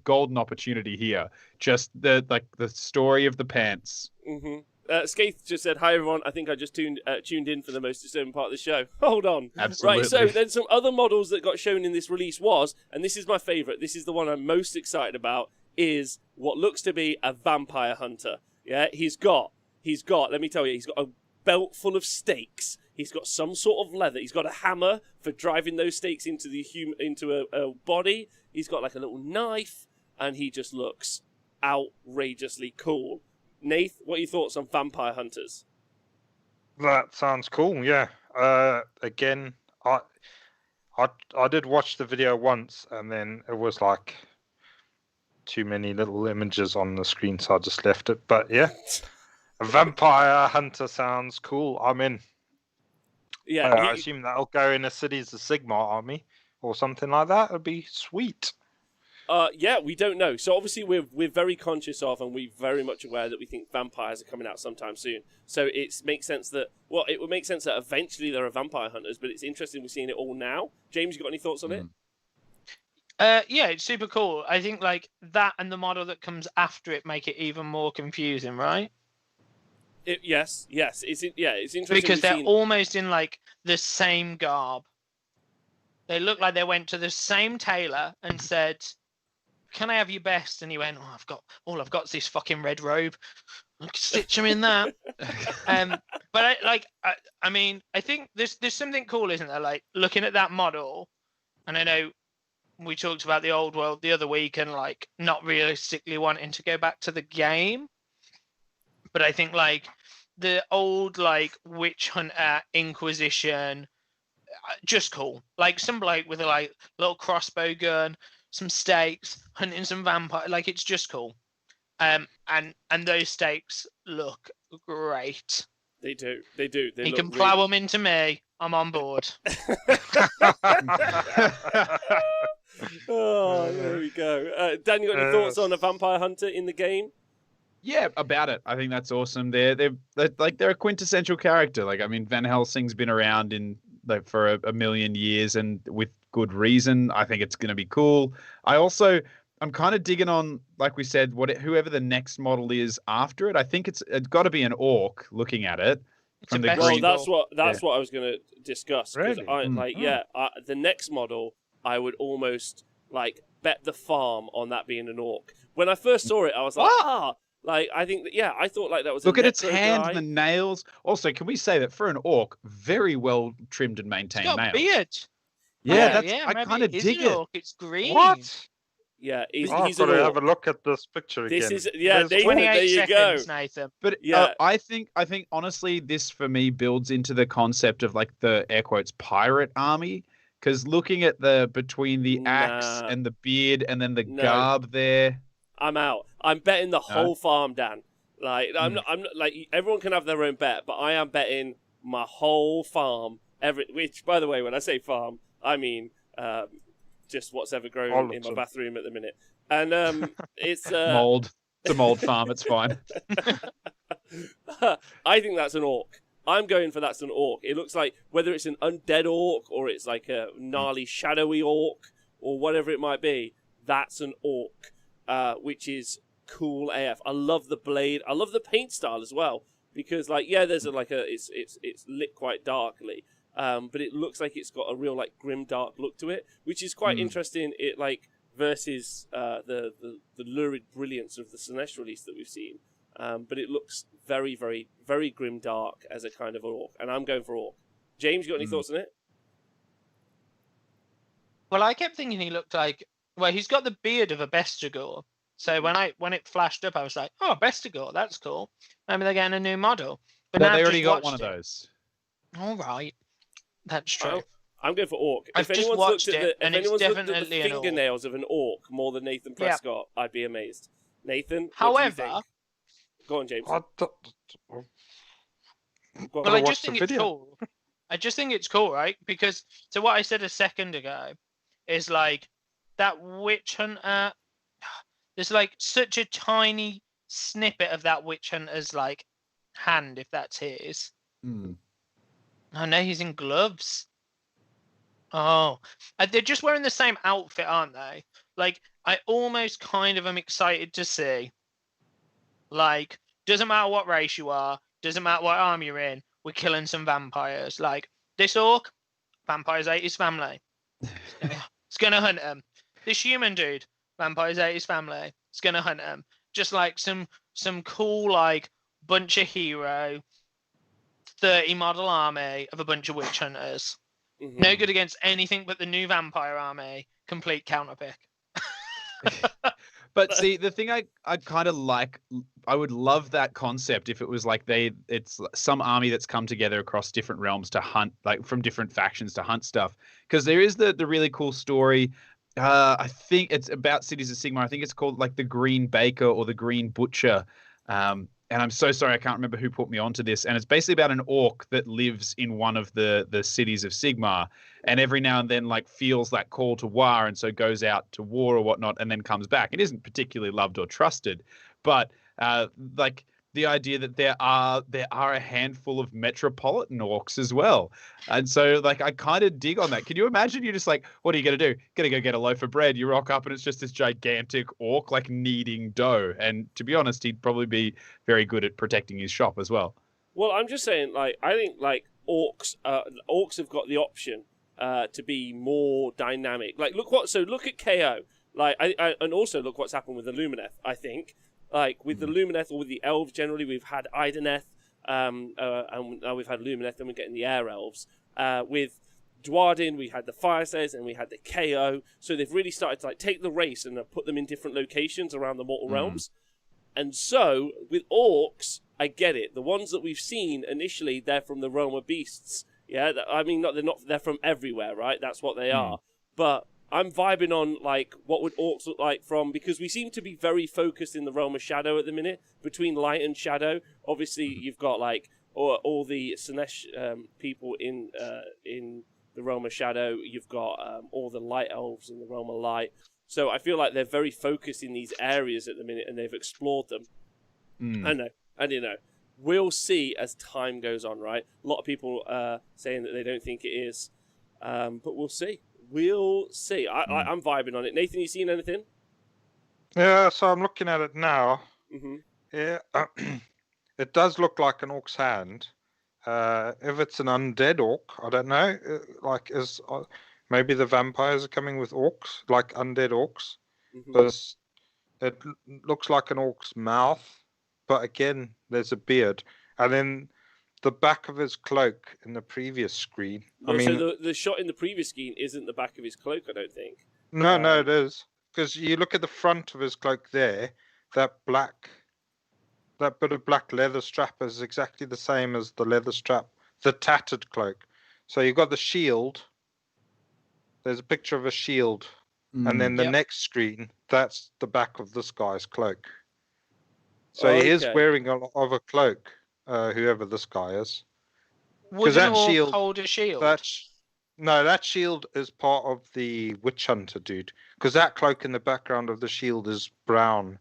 D: golden opportunity here. Just the story of the pants.
A: Mm-hmm. Skaith just said, "Hi everyone, I think I just tuned in for the most disturbing part of the show." Hold on.
D: Absolutely.
A: Right, so then some other models that got shown in this release was, and this is my favourite, this is the one I'm most excited about, is what looks to be a vampire hunter. Yeah, he's got, let me tell you, he's got a belt full of stakes. He's got some sort of leather. He's got a hammer for driving those stakes into a body. He's got like a little knife, and he just looks outrageously cool. Nath, what are your thoughts on vampire hunters?
B: That sounds cool. Yeah. Again, I did watch the video once, and then it was like too many little images on the screen, so I just left it. But yeah, a vampire hunter sounds cool. I'm in.
A: Yeah.
B: I assume that'll go in a Cities of Sigmar army or something like that. It'd be sweet.
A: Yeah, we don't know. So obviously we're very conscious of, and we're very much aware that we think vampires are coming out sometime soon. So it makes sense that, it would make sense that eventually there are vampire hunters, but it's interesting we're seeing it all now. James, you got any thoughts on it?
C: Yeah, it's super cool. I think like that and the model that comes after it make it even more confusing, right?
A: Yes. It's interesting
C: because they're almost in like the same garb. They look like they went to the same tailor and said, "Can I have your best?" And he went, "I've got is this fucking red robe." I could stitch him in that. But I mean, I think there's something cool, isn't there? Like looking at that model, and I know we talked about the old world the other week, and like not realistically wanting to go back to the game. But I think like the old like witch hunter Inquisition, just cool. Like some bloke with a like little crossbow gun, some stakes, hunting some vampire. Like it's just cool. And those stakes look great.
A: They do. They do. They
C: He
A: look
C: can plow them into me. I'm on board.
A: Oh, there we go. Dan, you got any thoughts on a vampire hunter in the game?
D: Yeah, about it. I think that's awesome. They're a quintessential character. Like, I mean, Van Helsing's been around for a million years, and with good reason. I think it's going to be cool. I'm kind of digging on, like we said, whoever the next model is after it. I think it's got to be an orc. Looking at it, from the
A: Well,
D: green.
A: that's what I was going to discuss. 'Cause
B: Really?
A: the next model, I would almost like bet the farm on that being an orc. When I first saw it, I was like, like I think that I thought like that was.
D: Look
A: a
D: at its
A: necro
D: hands
A: guy.
D: and the nails. Also, can we say that for an orc, very well trimmed and maintained
C: He's got
D: nails.
C: a beard.
D: Yeah, I
C: maybe
D: kind of
C: it is
D: dig
C: an
D: it.
C: orc. It's green.
B: What?
A: Yeah, he's
B: I've
A: an
B: got to have
A: orc.
B: a look at this picture
A: This
B: again.
A: is
B: There's
A: Nathan,
C: 28
A: there you go.
C: seconds, Nathan.
D: But
A: Yeah.
D: I think honestly, this for me builds into the concept of like the air quotes pirate army. Because looking at between the axe
A: Nah.
D: and the beard and then the
A: No.
D: garb there.
A: I'm out. I'm betting the whole farm, Dan. Like I'm not like everyone can have their own bet, but I am betting my whole farm. Which, by the way, when I say farm, I mean just what's ever grown
B: All of
A: in my
B: them.
A: bathroom at the minute. And it's
D: Mold. It's a mold farm. It's fine.
A: I think that's an orc. I'm going for that's an orc. It looks like whether it's an undead orc or it's like a gnarly shadowy orc or whatever it might be, that's an orc, which is cool AF. I love the blade. I love the paint style as well because there's it's lit quite darkly, but it looks like it's got a real like grim dark look to it, which is quite interesting. It like versus the lurid brilliance of the Sinesh release that we've seen. But it looks very, very, very grim dark as a kind of orc, and I'm going for orc. James, you got any thoughts on it?
C: Well, I kept thinking he looked like. Well, he's got the beard of a Bestigor. So when it flashed up, I was like, "Oh, Bestigor, that's cool. Maybe they're getting a new model." But now
D: they
C: I've
D: already
C: just
D: got one
C: watched
D: of
C: it.
D: those.
C: All right, that's true.
A: I'm going for orc.
C: I've
A: if
C: just
A: anyone's
C: watched
A: looked at
C: it, and it's
A: looked at the
C: definitely an orc.
A: fingernails of an orc more than Nathan
C: Yeah.
A: Prescott, I'd be amazed. Nathan, what do you
C: However,
A: think? Go on, James.
B: I
A: Go on.
C: well, I
B: watch
C: just
B: the
C: think it's
B: video.
C: cool. I just think it's cool, right? Because so what I said a second ago is like that witch hunter. There's like such a tiny snippet of that witch hunter's like hand, if that's his. Oh no, he's in gloves. Oh, they're just wearing the same outfit, aren't they? Like, I almost kind of am excited to see. Like, doesn't matter what race you are, doesn't matter what army you're in, we're killing some vampires. Like, this orc, vampires ate his family. It's gonna hunt him. This human dude, vampires ate his family. It's gonna hunt him. Just like some cool like bunch of hero 30 model army of a bunch of witch hunters.
A: Mhm.
C: No good against anything but the new vampire army. Complete counterpick.
D: But see, the thing I kind of like, I would love that concept if it was like it's some army that's come together across different realms to hunt, like from different factions to hunt stuff. Because there is the really cool story. I think it's about Cities of Sigmar. I think it's called like the Green Baker or the Green Butcher. And I'm so sorry, I can't remember who put me onto this. And it's basically about an orc that lives in one of the cities of Sigmar, and every now and then like feels that call to war, and so goes out to war or whatnot, and then comes back. It isn't particularly loved or trusted, but like the idea that there are a handful of metropolitan orcs as well. And so like I kind of dig on that. Can you imagine you're just like, what are you going to do? Going to go get a loaf of bread. You rock up and it's just this gigantic orc like kneading dough. And to be honest, he'd probably be very good at protecting his shop as well.
A: Well, I'm just saying, like, I think like orcs have got the option to be more dynamic. Like, look at KO. Like, and also look what's happened with Illumineth. I think Like with the Lumineth or with the elves generally, we've had Ideneth, and now we've had Lumineth, and we're getting the Air Elves. With Dwarden, we had the Firesayers and we had the KO. So they've really started to like take the race and put them in different locations around the Mortal Realms. And so with Orcs, I get it. The ones that we've seen initially, they're from the Realm of Beasts. Yeah, I mean, they're from everywhere, right? That's what they are. But I'm vibing on like what would Orcs look like because we seem to be very focused in the Realm of Shadow at the minute, between Light and Shadow. Obviously, you've got like all the Sinesh people in the Realm of Shadow. You've got all the Light Elves in the Realm of Light. So I feel like they're very focused in these areas at the minute, and they've explored them. I know. We'll see as time goes on, right? A lot of people saying that they don't think it is, but we'll see. We'll see. I'm vibing on it. Nathan, you seen anything?
B: Yeah, so I'm looking at it now.
A: Mm-hmm.
B: Yeah, it does look like an orc's hand. If it's an undead orc, I don't know. Maybe the vampires are coming with orcs, like undead orcs, because it looks like an orc's mouth, but again, there's a beard, and then the back of his cloak in the previous screen.
A: So the shot in the previous screen isn't the back of his cloak, I don't think.
B: No, it is, because you look at the front of his cloak there. That bit of black leather strap is exactly the same as the leather strap, the tattered cloak. So you've got the shield. There's a picture of a shield, and then the next screen, that's the back of this guy's cloak. So he is wearing a lot of a cloak, whoever this guy is.
C: Would an orc hold a shield?
B: That shield is part of the Witch Hunter dude, because that cloak in the background of the shield is brown,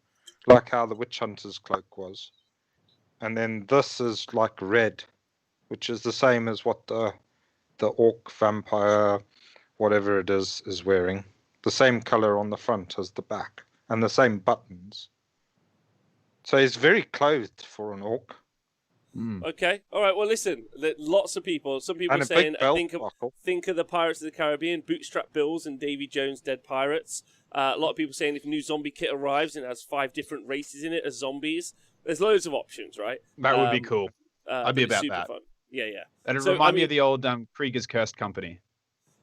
B: like how the Witch Hunter's cloak was. And then this is like red, which is the same as what the orc vampire, whatever it is wearing. The same color on the front as the back, and the same buttons. So he's very clothed for an orc.
A: Okay, all right. Well, listen. Lots of people. Some people are saying, think of the Pirates of the Caribbean, Bootstrap Bills and Davy Jones' Dead Pirates. A lot of people saying if a new zombie kit arrives and it has 5 different races in it as zombies, there's loads of options, right?
D: That would be cool. I'd be about
A: super
D: that.
A: Fun. Yeah.
D: And it reminds me of the old Krieger's Cursed Company.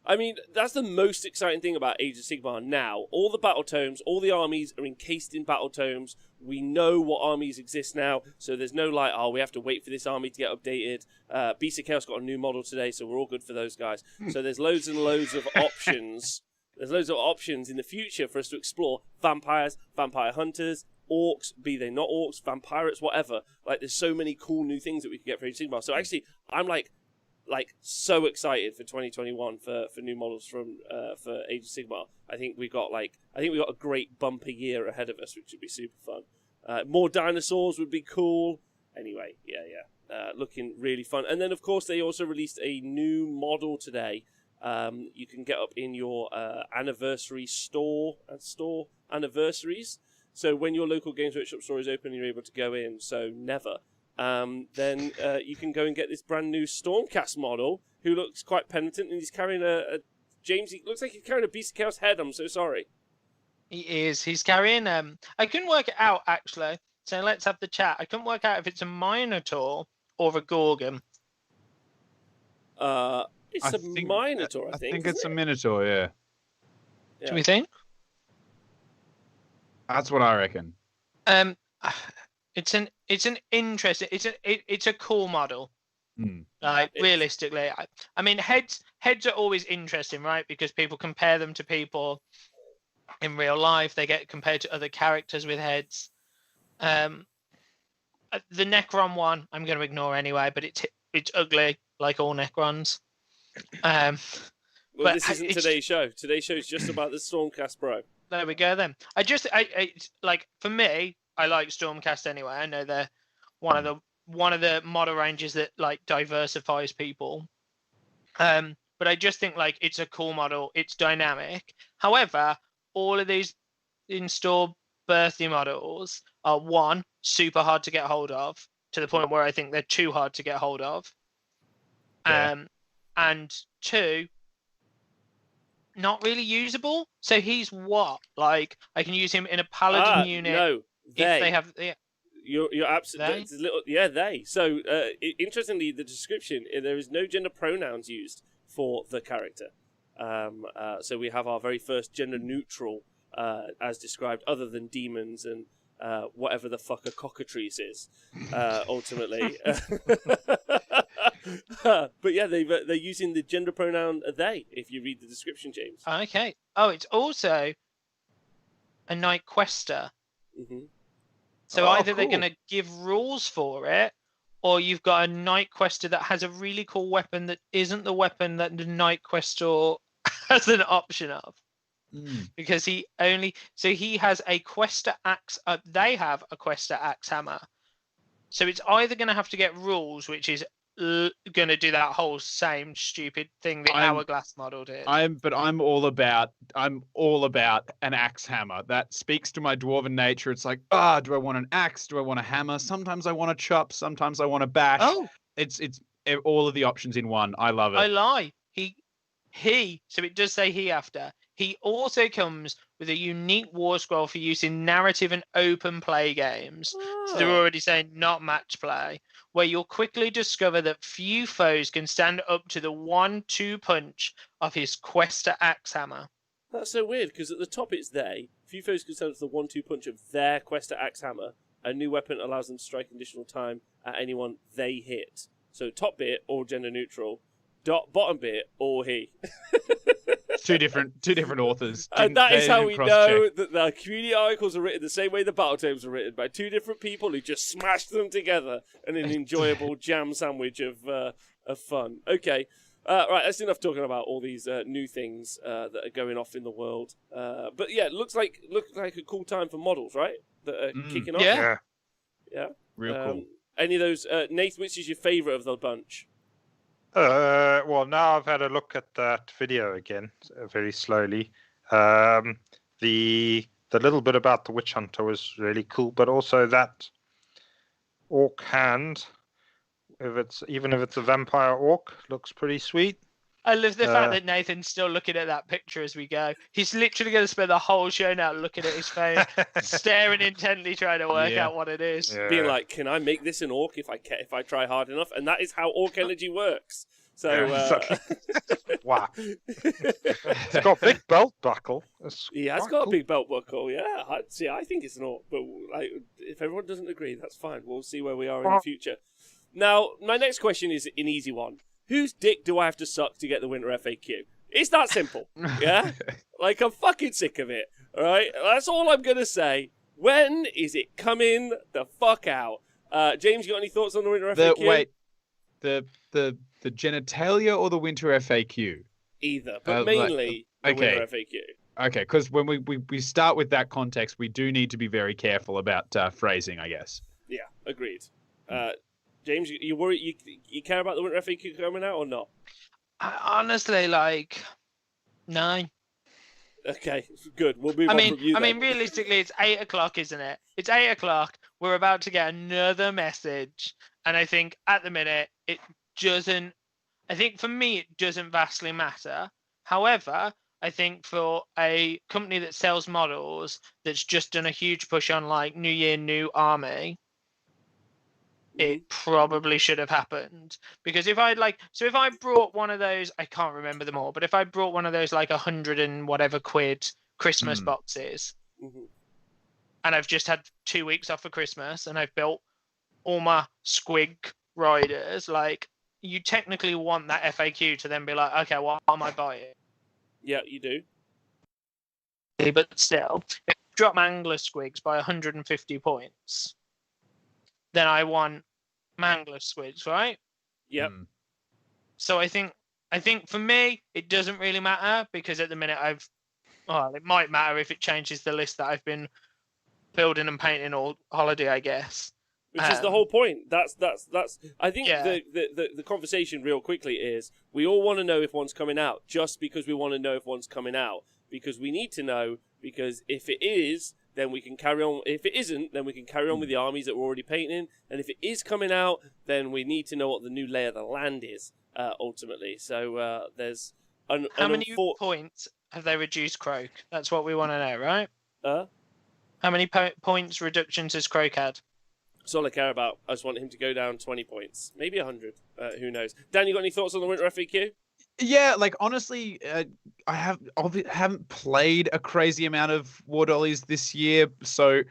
A: I mean, that's the most exciting thing about Age of Sigmar now. All the battle tomes, all the armies are encased in battle tomes. We know what armies exist now, so there's no like, we have to wait for this army to get updated. Beast of Chaos got a new model today, so we're all good for those guys. So there's loads and loads of options. There's loads of options in the future for us to explore. Vampires, vampire hunters, orcs, be they not orcs, vampirates, whatever. Like, there's so many cool new things that we could get for Age of Sigmar. So actually, I'm like so excited for 2021 for new models for Age of Sigmar. I think we got a great bumper year ahead of us, which would be super fun. More dinosaurs would be cool. Anyway, looking really fun. And then of course they also released a new model today. You can get up in your anniversary store anniversaries. So when your local Games Workshop store is open, you're able to go in. So never. Then you can go and get this brand new Stormcast model, who looks quite penitent, and he's carrying he looks like he's carrying a Beast of Chaos head. I'm so sorry.
C: He is. He's carrying. I couldn't work it out actually. So let's have the chat. I couldn't work out if it's a Minotaur or a Gorgon.
A: It's a Minotaur. I think
D: it's a Minotaur. Yeah.
C: Do we think?
D: That's what I reckon.
C: It's an interesting. It's a cool model. Realistically, I mean, heads are always interesting, right? Because people compare them to people in real life. They get compared to other characters with heads. The Necron one, I'm going to ignore anyway, but it's ugly, like all Necrons.
A: Well, this isn't today's show. Today's show is just about the Stormcast, bro.
C: There we go then. For me, I like Stormcast anyway. I know they're one of the model ranges that like diversifies people. But I just think like it's a cool model. It's dynamic. However, all of these in-store birthday models are one, super hard to get hold of, to the point where I think they're too hard to get hold of. Yeah. And two, not really usable. So he's what? Like, I can use him in a paladin unit. If they have,
A: You're absolutely they. So interestingly, the description there is no gender pronouns used for the character. So we have our very first gender neutral as described, other than demons and whatever the fuck a cockatrice is. Ultimately, but yeah, they're using the gender pronoun they. If you read the description, James.
C: Okay. Oh, it's also a Night Quester.
A: Mm-hmm.
C: So
B: Oh,
C: either they're
B: cool.
C: going to give rules for it, or you've got a Night Quester that has a really cool weapon that isn't the weapon that the Night Quester has an option of. Because he has a Quester axe. They have a Quester axe hammer. So it's either going to have to get rules, which is going to do that whole same stupid thing the Hourglass model did.
D: I'm all about an axe hammer. That speaks to my dwarven nature. It's like, do I want an axe? Do I want a hammer? Sometimes I want to chop. Sometimes I want to bash.
C: Oh,
D: it's all of the options in one. I love it.
C: I lie. So it does say he after. He also comes with a unique war scroll for use in narrative and open play games. So they're already saying not match play, where you'll quickly discover that few foes can stand up to the 1-2 punch of his Quester axe hammer.
A: That's so weird, because at the top it's they. Few foes can stand to the 1-2 punch of their Quester axe hammer. A new weapon allows them to strike additional time at anyone they hit. So top bit, all gender neutral. Bottom bit, all he.
D: Two different authors.
A: And that is how we know that the community articles are written the same way the battle tomes are written, by two different people who just smashed them together in an enjoyable jam sandwich of fun. Okay, right, that's enough talking about all these new things that are going off in the world. But yeah, it looks like a cool time for models, right? That are kicking off. Yeah.
D: Real cool.
A: Any of those, Nate, which is your favourite of the bunch?
B: Well, now I've had a look at that video again, very slowly. The little bit about the witch hunter was really cool, but also that orc hand, even if it's a vampire orc, looks pretty sweet.
C: I love the fact that Nathan's still looking at that picture as we go. He's literally going to spend the whole show now looking at his phone, staring intently, trying to work out what it is.
B: Yeah.
A: Being like, can I make this an orc if I try hard enough? And that is how orc energy works. So,
B: wow. It's got a big belt buckle.
A: He has got a big belt buckle, yeah. I think it's an orc, but if everyone doesn't agree, that's fine. We'll see where we are in the future. Now, my next question is an easy one. Whose dick do I have to suck to get the winter FAQ? It's that simple, yeah? Like, I'm fucking sick of it, all right? That's all I'm going to say. When is it coming the fuck out? James, you got any thoughts on the winter FAQ?
D: The genitalia or the winter FAQ?
A: Either, but mainly the winter FAQ.
D: Okay, because when we start with that context, we do need to be very careful about phrasing, I guess.
A: Yeah, agreed. James, you worry? You care about the winter FAQ coming out or not?
C: Honestly, no.
A: Okay, good. We'll move on from you.
C: I mean, realistically, it's 8:00, isn't it? It's 8:00. We're about to get another message, and I think at the minute it doesn't. I think for me it doesn't vastly matter. However, I think for a company that sells models that's just done a huge push on New Year, New Army, it probably should have happened. Because if I brought one of those, I can't remember them all, but if I brought one of those 100 and whatever quid Christmas boxes, and I've just had 2 weeks off for Christmas, and I've built all my squig riders, you technically want that FAQ to then be like, okay, what am I buying?
A: Yeah, you do.
C: But still, if you drop Mangler squigs by 150 points, then I want Mangler squigs, right?
A: Yep.
C: So I think for me it doesn't really matter, because at the minute it might matter if it changes the list that I've been building and painting all holiday, I guess.
A: Which is the whole point. That's. I think the conversation real quickly is we all want to know if one's coming out, just because we want to know if one's coming out, because we need to know, because if it is, then we can carry on. If it isn't, then we can carry on with the armies that we're already painting. And if it is coming out, then we need to know what the new lay of the land is, ultimately. So there's...
C: How many points have they reduced Croak? That's what we want to know, right? How many points reductions has Craig had?
A: That's all I care about. I just want him to go down 20 points, maybe 100. Who knows? Dan, you got any thoughts on the Winter FAQ?
D: Yeah, like honestly, I haven't played a crazy amount of War Dollies this year, so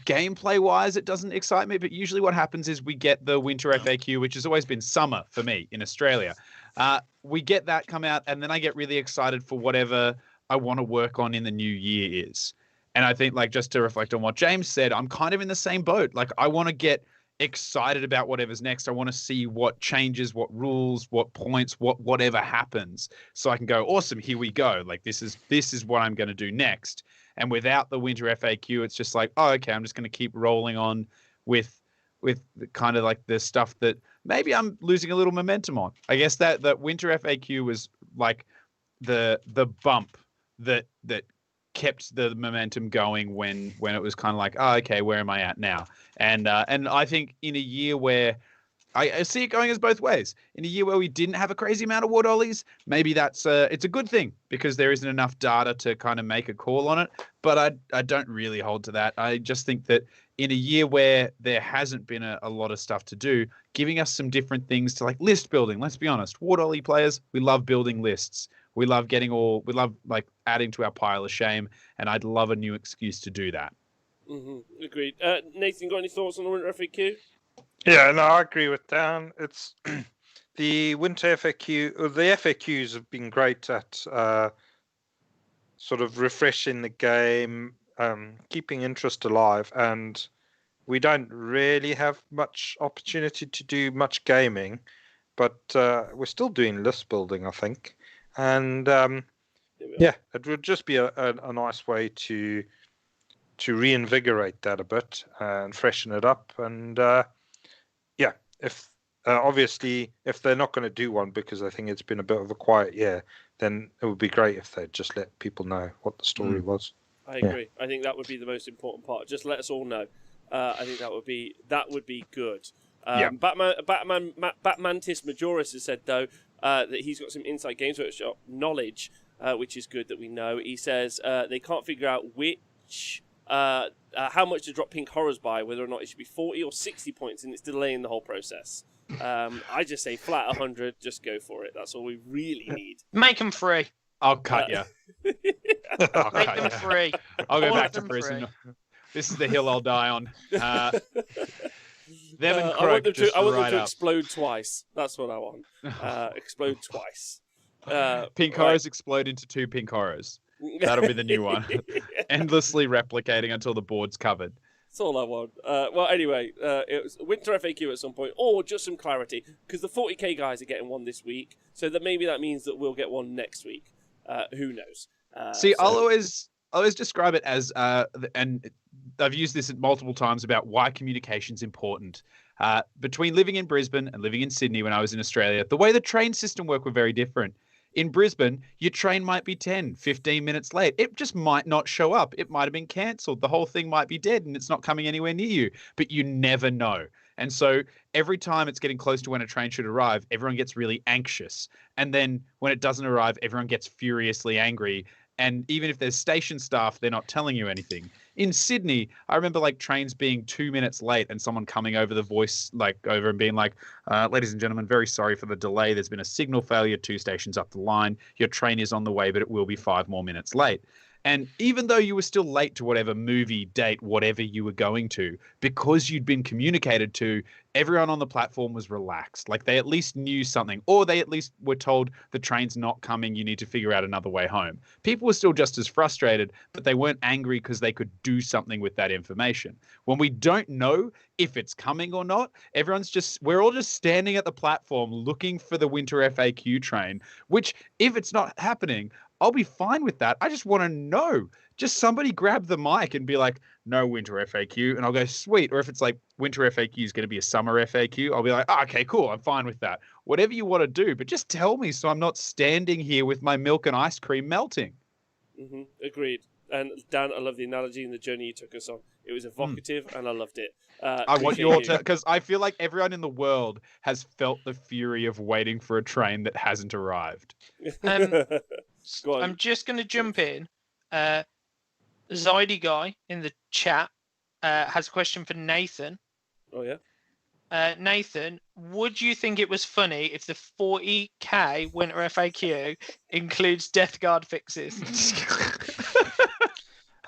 D: gameplay wise, it doesn't excite me. But usually, what happens is we get the Winter FAQ, which has always been summer for me in Australia. We get that come out, and then I get really excited for whatever I want to work on in the new year is. And I think, like, just to reflect on what James said, I'm kind of in the same boat. Like, I want to get excited about whatever's next. I want to see what changes, what rules, what points, whatever happens, so I can go, awesome, here we go. Like, this is what I'm going to do next. And without the Winter FAQ, it's just like, oh, okay, I'm just going to keep rolling on with kind of like the stuff that maybe I'm losing a little momentum on. I guess that Winter FAQ was like the bump that kept the momentum going when it was kind of like, oh, okay, where am I at now? And I think in a year where I see it going as both ways. In a year where we didn't have a crazy amount of War Dollies, maybe it's a good thing because there isn't enough data to kind of make a call on it. But I don't really hold to that. I just think that in a year where there hasn't been a lot of stuff to do, giving us some different things to like list building. Let's be honest, War Dolly players, we love building lists. We love like adding to our pile of shame, and I'd love a new excuse to do that.
A: Mm-hmm. Agreed. Nathan, got any thoughts on the Winter FAQ?
B: Yeah, no, I agree with Dan. It's the Winter FAQ, or the FAQs have been great at sort of refreshing the game, keeping interest alive, and we don't really have much opportunity to do much gaming, but we're still doing list building, I think. And yeah, it would just be a nice way to reinvigorate that a bit and freshen it up. And yeah, if obviously if they're not going to do one because I think it's been a bit of a quiet year, then it would be great if they'd just let people know what the story was.
A: I agree. Yeah. I think that would be the most important part. Just let us all know. I think that would be good.
D: Yeah.
A: Batmantis Majoris has said though that he's got some Inside Games Workshop knowledge, which is good that we know. He says they can't figure out how much to drop Pink Horrors by, whether or not it should be 40 or 60 points, and it's delaying the whole process. I just say flat 100, just go for it. That's all we really need.
C: Make them free.
D: I'll cut you.
C: Make them free.
D: I'll go back to prison. This is the hill I'll die on. Them and
A: I want them to
D: up.
A: explode twice. That's what I want. Explode twice.
D: Pink Horrors explode into 2 Pink Horrors. That'll be the new one. Endlessly replicating until the board's covered.
A: That's all I want. Well, anyway, it was Winter FAQ at some point, or just some clarity, because the 40k guys are getting one this week, so that maybe that means that we'll get one next week. Who knows?
D: See, I'll always describe it as, and I've used this multiple times about why communication's important. Between living in Brisbane and living in Sydney when I was in Australia, the way the train system worked were very different. In Brisbane, your train might be 10, 15 minutes late. It just might not show up. It might have been cancelled. The whole thing might be dead and it's not coming anywhere near you, but you never know. And so every time it's getting close to when a train should arrive, everyone gets really anxious. And then when it doesn't arrive, everyone gets furiously angry. And even if there's station staff, they're not telling you anything. In Sydney, I remember like trains being 2 minutes late and someone coming over the voice, like over and being like, ladies and gentlemen, very sorry for the delay. There's been a signal failure 2 stations up the line. Your train is on the way, but it will be 5 more minutes late. And even though you were still late to whatever movie, date, whatever you were going to, because you'd been communicated to, everyone on the platform was relaxed. Like they at least knew something, or they at least were told the train's not coming, you need to figure out another way home. People were still just as frustrated, but they weren't angry because they could do something with that information. When we don't know if it's coming or not, we're all just standing at the platform looking for the Winter FAQ train, which if it's not happening, I'll be fine with that. I just want to know. Just somebody grab the mic and be like, no Winter FAQ. And I'll go, sweet. Or if it's like Winter FAQ is going to be a summer FAQ, I'll be like, oh, okay, cool. I'm fine with that. Whatever you want to do, but just tell me so I'm not standing here with my milk and ice cream melting.
A: Mm-hmm. Agreed. And Dan, I love the analogy and the journey you took us on. It was evocative and I loved it.
D: I want you all to, because I feel like everyone in the world has felt the fury of waiting for a train that hasn't arrived.
C: I'm just going to jump in. Zoidy guy in the chat has a question for Nathan.
A: Oh yeah.
C: Nathan, would you think it was funny if the 40k Winter FAQ includes Death Guard fixes?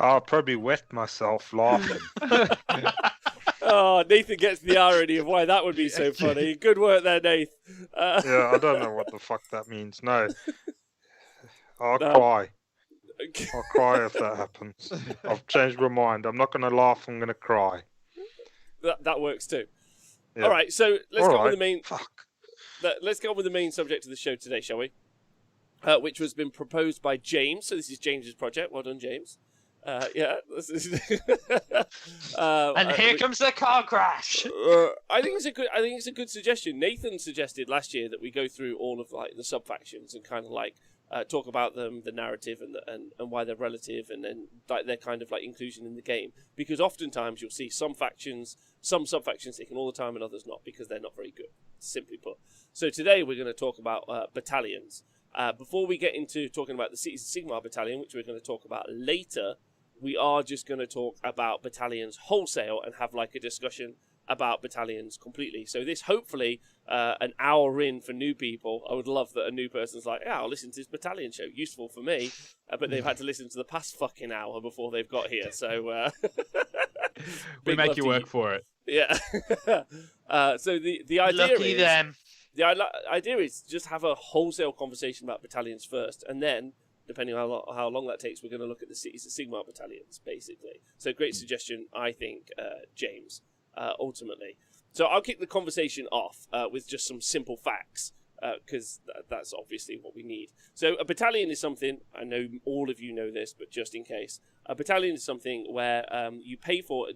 B: I'll probably wet myself laughing.
A: Oh, Nathan gets the irony of why that would be so funny. Good work there, Nath.
B: Yeah, I don't know what the fuck that means. No. I'll
A: No.
B: cry. I'll cry if that happens. I've changed my mind. I'm not going to laugh. I'm going to cry.
A: That works too.
B: Yeah.
A: All right, so let's
B: All
A: go on with
B: right.
A: the main.
B: Fuck.
A: Let's get on with the main subject of the show today, shall we? Which has been proposed by James. So this is James's project. Well done, James. Yeah. This is
C: And here comes the car crash.
A: I think it's a good suggestion. Nathan suggested last year that we go through all of like the sub factions and kind of like talk about them, the narrative, and why they're relative, and then like their kind of like inclusion in the game. Because oftentimes you'll see some sub factions taken all the time, and others not because they're not very good. Simply put. So today we're going to talk about battalions. Before we get into talking about the Cities of Sigmar battalion, which we're going to talk about later, we are just going to talk about battalions wholesale and have like a discussion about battalions completely. So this hopefully an hour in for new people. I would love that a new person's like, yeah, I'll listen to this battalion show. Useful for me. But they've had to listen to the past fucking hour before they've got here. So
D: We make you work for it.
A: Yeah. So the idea
C: Lucky
A: is...
C: them.
A: The idea is just have a wholesale conversation about battalions first, and then, depending on how long that takes, we're going to look at the Cities of Sigmar battalions, basically. So great suggestion, I think, James, ultimately. So I'll kick the conversation off with just some simple facts, because that's obviously what we need. So a battalion is something, I know all of you know this, but just in case, a battalion is something where you pay for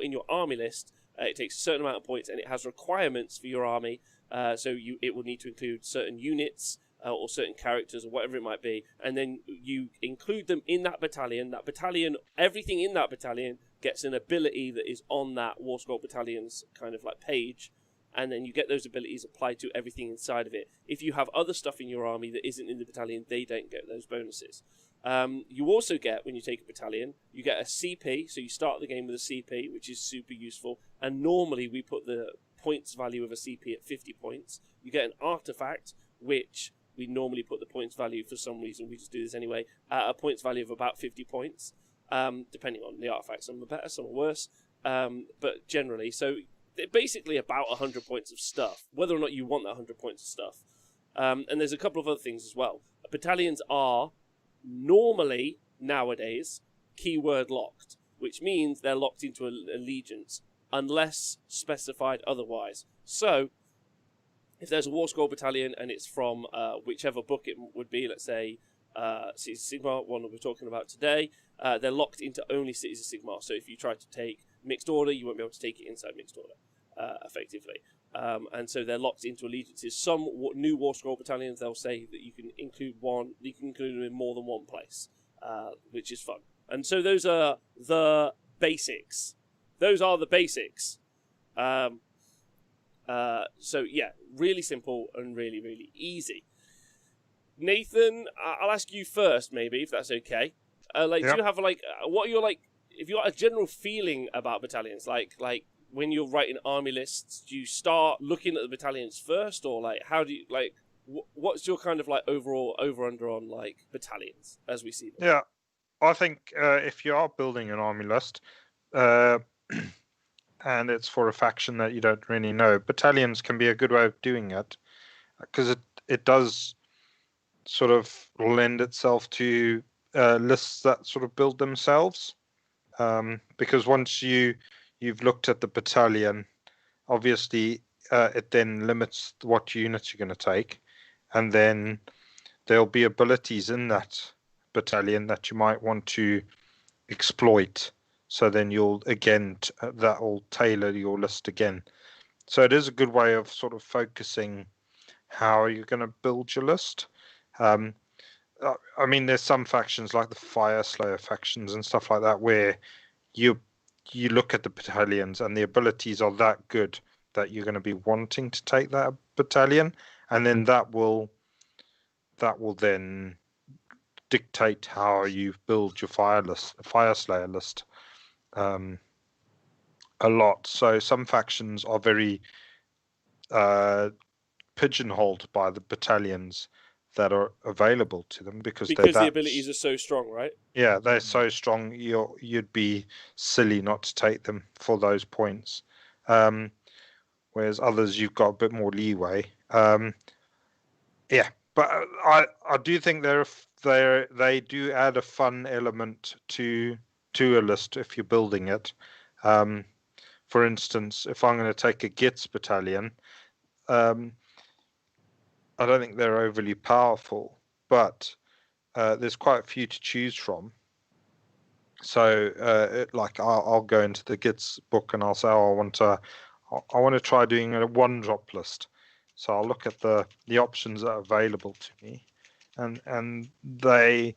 A: in your army list. It takes a certain amount of points, and it has requirements for your army. So it will need to include certain units or certain characters or whatever it might be, and then you include them in that battalion. That battalion, everything in that battalion gets an ability that is on that Warscroll Battalions kind of like page, and then you get those abilities applied to everything inside of it. If you have other stuff in your army that isn't in the battalion, they don't get those bonuses. You also get, when you take a battalion, you get a CP, so you start the game with a CP, which is super useful, and normally we put the points value of a CP at 50 points. You get an artifact, which we normally put the points value, for some reason, we just do this anyway, at a points value of about 50 points, depending on the artifact. Some are better, some are worse, but generally, so basically about 100 points of stuff, whether or not you want that 100 points of stuff. And there's a couple of other things as well. Battalions are normally, nowadays, keyword locked, which means they're locked into allegiance, unless specified otherwise. So, if there's a Warscroll battalion and it's from whichever book it would be, let's say Cities of Sigmar, one that we're talking about today, they're locked into only Cities of Sigmar. So if you try to take Mixed Order, you won't be able to take it inside Mixed Order, effectively. And so they're locked into allegiances. Some new Warscroll battalions, they'll say that you can include them in more than one place, which is fun. And so those are the basics. Those are the basics. So yeah, really simple and really, really easy. Nathan, I'll ask you first, maybe, if that's okay. Do you have what are your if you got a general feeling about battalions, like when you're writing army lists, do you start looking at the battalions first, or how do you what's your kind of overall over-under on battalions as we see them?
B: Yeah, I think if you are building an army list, and it's for a faction that you don't really know, battalions can be a good way of doing it, because it does sort of lend itself to lists that sort of build themselves. Because once you've looked at the battalion, obviously it then limits what units you're going to take, and then there'll be abilities in that battalion that you might want to exploit. So then you'll again that will tailor your list again. So it is a good way of sort of focusing how you're going to build your list. I mean, there's some factions like the Fire Slayer factions and stuff like that where you look at the battalions and the abilities are that good that you're going to be wanting to take that battalion, and then that will then dictate how you build your fire slayer list a lot. So some factions are very pigeonholed by the battalions that are available to them because
A: the abilities are so strong, right?
B: Yeah, they're so strong. You'd be silly not to take them for those points. Whereas others, you've got a bit more leeway. Yeah, but I do think they do add a fun element to a list if you're building it. For instance, if I'm going to take a Gits battalion, I don't think they're overly powerful, but there's quite a few to choose from. So, I'll go into the Gits book and I'll say, I want to try doing a 1-drop list. So I'll look at the options that are available to me, and they,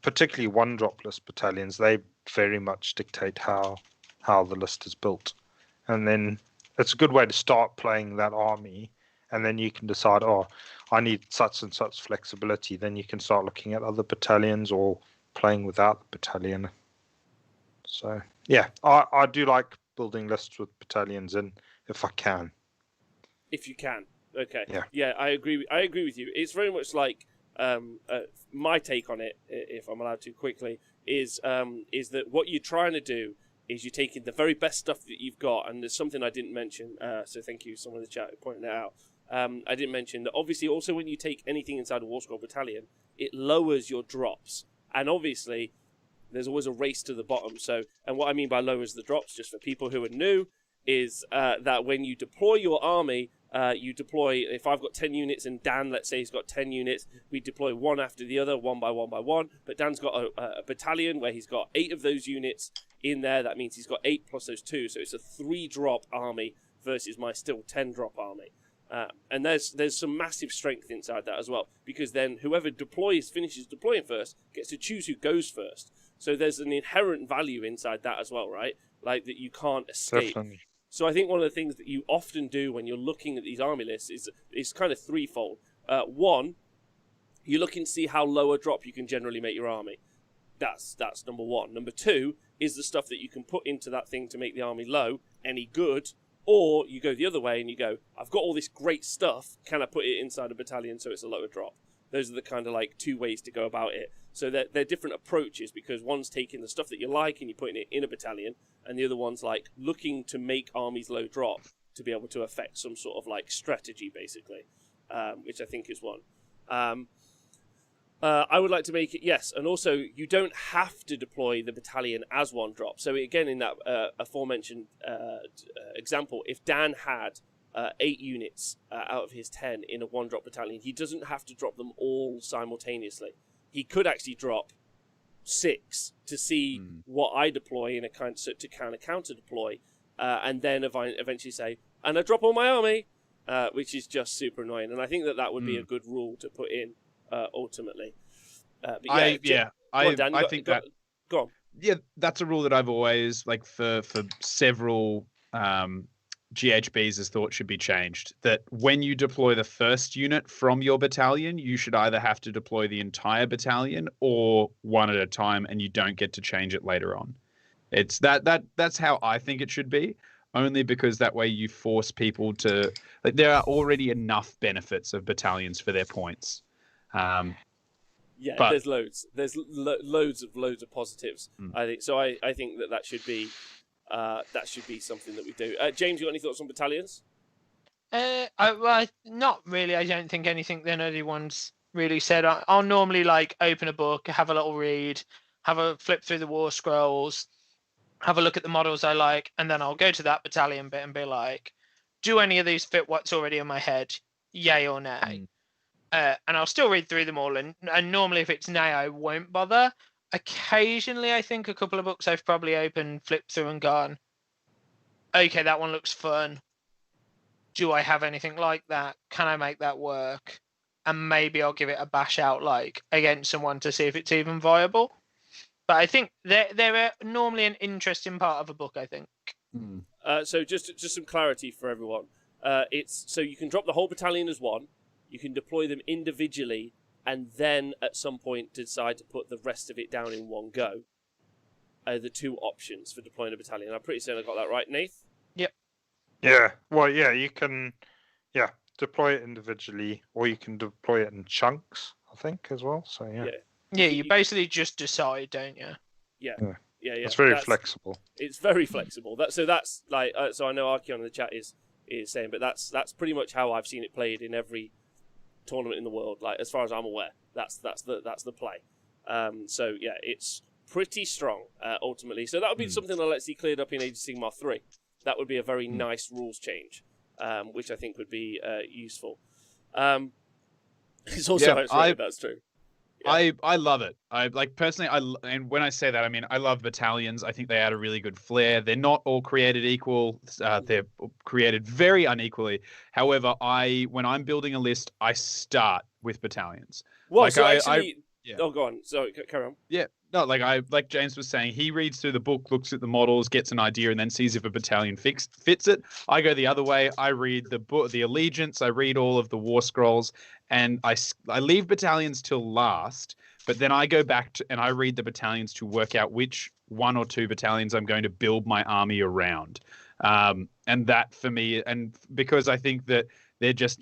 B: particularly 1-drop list battalions, they very much dictate how the list is built, and then it's a good way to start playing that army, and then you can decide, I need such and such flexibility. Then you can start looking at other battalions or playing without the battalion. So yeah, I do like building lists with battalions in if I can.
A: If you can, okay.
B: Yeah,
A: I agree with you. It's very much like my take on it, if I'm allowed to quickly, is that what you're trying to do is you're taking the very best stuff that you've got, and there's something I didn't mention. So thank you, someone in the chat who pointed that out. I didn't mention that obviously also when you take anything inside a Warscroll Battalion, it lowers your drops, and obviously there's always a race to the bottom. So, and what I mean by lowers the drops, just for people who are new, is that when you deploy your army, you deploy, if I've got 10 units and Dan, let's say he's got 10 units, we deploy one after the other, one by one, but Dan's got a battalion where he's got 8 of those units in there. That means he's got 8 plus those 2, so it's a 3-drop army versus my still 10-drop army. And there's some massive strength inside that as well, because then whoever finishes deploying first gets to choose who goes first. So there's an inherent value inside that as well, right? Like that you can't escape.
B: Definitely.
A: So I think one of the things that you often do when you're looking at these army lists is kind of threefold. One, you're looking to see how low a drop you can generally make your army. That's number one. Number two is the stuff that you can put into that thing to make the army low any good. Or you go the other way and you go, I've got all this great stuff, can I put it inside a battalion so it's a lower drop? Those are the kind of like 2 ways to go about it. So they're different approaches, because one's taking the stuff that you like and you're putting it in a battalion, and the other one's like looking to make armies low drop to be able to affect some sort of like strategy, basically, which I think is one. I would like to make it, yes, and also you don't have to deploy the battalion as 1 drop. So again, in that aforementioned example, if Dan had 8 units out of his 10 in a 1-drop battalion, he doesn't have to drop them all simultaneously. He could actually drop 6 to see what I deploy in a kind to counter deploy, and then eventually say, and I drop all my army, which is just super annoying. And I think that would be a good rule to put in ultimately. But yeah,
D: I think that.
A: Go on.
D: Yeah, that's a rule that I've always, like, for several GHBs has thought should be changed. That when you deploy the first unit from your battalion, you should either have to deploy the entire battalion or one at a time, and you don't get to change it later on. It's that's how I think it should be. Only because that way you force people to, like, there are already enough benefits of battalions for their points.
A: Yeah,
D: but
A: there's loads. There's loads of positives. I think so. I think that should be something that we do. James, you got any thoughts on battalions?
C: Not really. I don't think anything that anyone's really said. I'll normally like open a book, have a little read, have a flip through the war scrolls, have a look at the models I like, and then I'll go to that battalion bit and be like, do any of these fit what's already in my head? Yay or nay? And I'll still read through them all, and normally if it's nay, I won't bother. Occasionally, I think a couple of books I've probably opened, flipped through and gone, okay, that one looks fun. Do I have anything like that? Can I make that work? And maybe I'll give it a bash out, like, against someone to see if it's even viable. But I think they're normally an interesting part of a book, I think.
A: So just some clarity for everyone. So you can drop the whole battalion as 1. You can deploy them individually and then at some point decide to put the rest of it down in one go are the two options for deploying a battalion. I'm pretty certain I got that right, Nath?
B: Yeah. Well, yeah, you can, deploy it individually, or you can deploy it in chunks, I think, as well. So yeah,
C: Yeah, you basically just decide, don't you?
A: Yeah.
B: it's very flexible.
A: It's very flexible. So that's like, so I know Archeon in the chat is saying, but that's pretty much how I've seen it played in every tournament in the world. Like, as far as I'm aware, that's the play. So yeah, it's pretty strong ultimately. So that would be something that let's see cleared up in Age of Sigmar 3. That would be a very nice rules change, which I think would be useful. It's also that's true. Yeah.
D: I love it. I like personally. And when I say that, I mean I love battalions. I think they add a really good flair. They're not all created equal. They're created very unequally. However, when I'm building a list, I start with battalions.
A: Well,
D: like
A: so actually,
D: yeah.
A: Oh, go on. So carry on.
D: Yeah. No, like James was saying, he reads through the book, looks at the models, gets an idea, and then sees if a battalion fits it. I go the other way. I read the book, the allegiance. I read all of the war scrolls, and I leave battalions till last. But then I go back and I read the battalions to work out which 1 or 2 battalions I'm going to build my army around. And that for me, and because I think that they're just.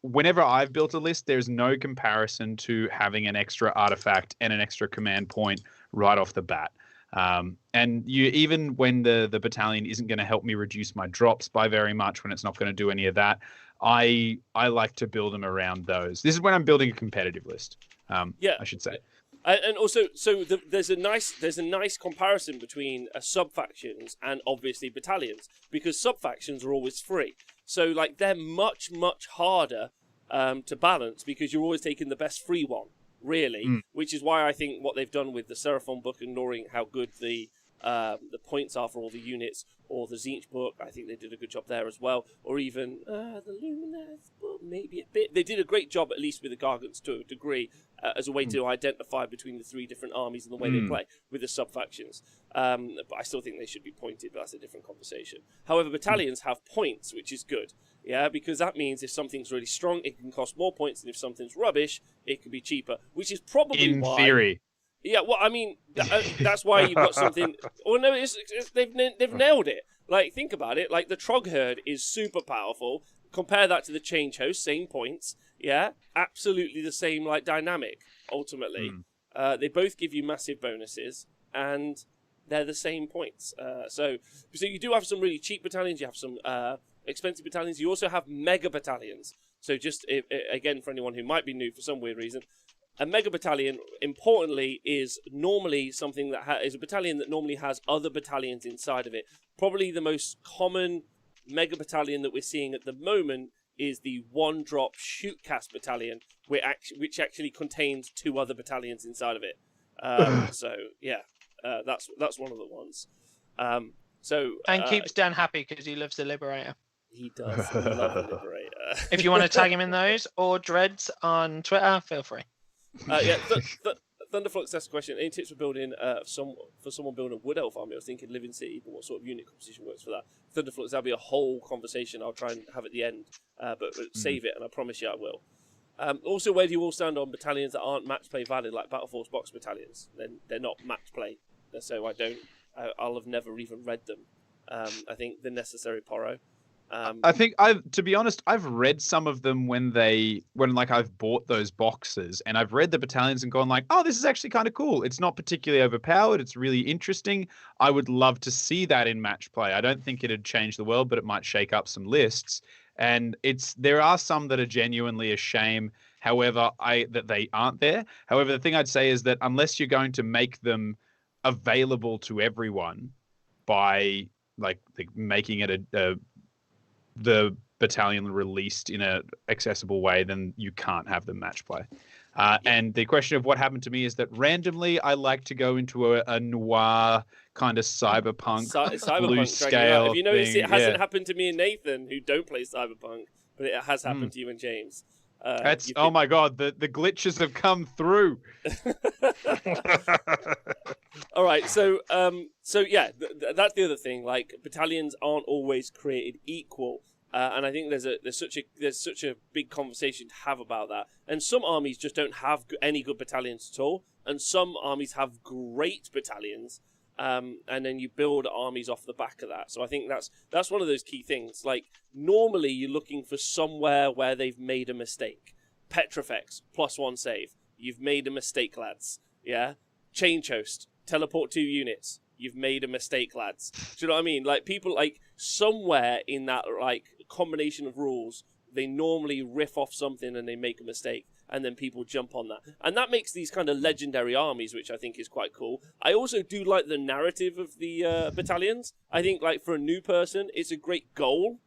D: Whenever I've built a list, there's no comparison to having an extra artifact and an extra command point right off the bat. And even when the battalion isn't going to help me reduce my drops by very much, when it's not going to do any of that, I like to build them around those. This is when I'm building a competitive list. I should say.
A: And also, there's a nice comparison between sub-factions and obviously battalions, because sub-factions are always free. So like they're much harder to balance, because you're always taking the best free one, really. Which is why I think what they've done with the Seraphon book, ignoring how good the points are for all the units, or the Tzeentch book, I think they did a good job there as well. Or even the Lumineth book, maybe a bit. They did a great job, at least with the Gargants to a degree, as a way to identify between the 3 different armies and the way they play with the sub-factions. But I still think they should be pointed, but that's a different conversation. However, battalions have points, which is good. Yeah, because that means if something's really strong, it can cost more points, and if something's rubbish, it can be cheaper, which is probably
D: in theory.
A: Yeah, well, I mean, that's why you've got something. Oh no, they've nailed it. Like, think about it. Like, the Trog Herd is super powerful. Compare that to the Change Host, same points. Yeah, absolutely the same like dynamic. Ultimately, they both give you massive bonuses, and they're the same points. So you do have some really cheap battalions. You have some expensive battalions. You also have mega battalions. So just again, for anyone who might be new for some weird reason. A mega battalion, importantly, is normally something that is a battalion that normally has other battalions inside of it. Probably the most common mega battalion that we're seeing at the moment is the 1-drop shootcast battalion, which actually contains 2 other battalions inside of it. So yeah, that's one of the ones.
C: And keeps Dan happy because he loves the Liberator.
A: He does love the Liberator.
C: If you want to tag him in those, or Dreads on Twitter, feel free.
A: Thunderflux asked a question. Any tips for building for someone building a Wood Elf army? I was thinking Living City, but what sort of unit composition works for that? Thunderflux, that'll be a whole conversation I'll try and have at the end, but save it, and I promise you I will. Also, where do you all stand on battalions that aren't match play valid, like Battle Force box battalions? Then they're not match play, so I'll have never even read them. I think the Necessary Poro.
D: I think to be honest, I've read some of them when I've bought those boxes, and I've read the battalions and gone like, oh, this is actually kind of cool. It's not particularly overpowered. It's really interesting. I would love to see that in match play. I don't think it'd change the world, but it might shake up some lists. And there are some that are genuinely a shame. However, that they aren't there. However, the thing I'd say is that unless you're going to make them available to everyone by making it the battalion released in a accessible way, then you can't have them match play. And the question of what happened to me is that randomly I like to go into a noir kind of cyberpunk blue scale.
A: Have you noticed
D: thing?
A: It hasn't happened to me and Nathan, who don't play cyberpunk, but it has happened to you and James.
D: Oh my god, the glitches have come through.
A: All right, so yeah, that's the other thing. Like, battalions aren't always created equal. And I think there's such a big conversation to have about that. And some armies just don't have any good battalions at all, and some armies have great battalions. And then you build armies off the back of that. So I think that's one of those key things. Like, normally you're looking for somewhere where they've made a mistake. Petrifex, +1 save. You've made a mistake, lads. Yeah? Change host, teleport 2 units. You've made a mistake, lads. Do you know what I mean? Like, people, like, somewhere in that, like, combination of rules, they normally riff off something and they make a mistake, and then people jump on that. And that makes these kind of legendary armies, which I think is quite cool. I also do like the narrative of the battalions. I think, like, for a new person, it's a great goal.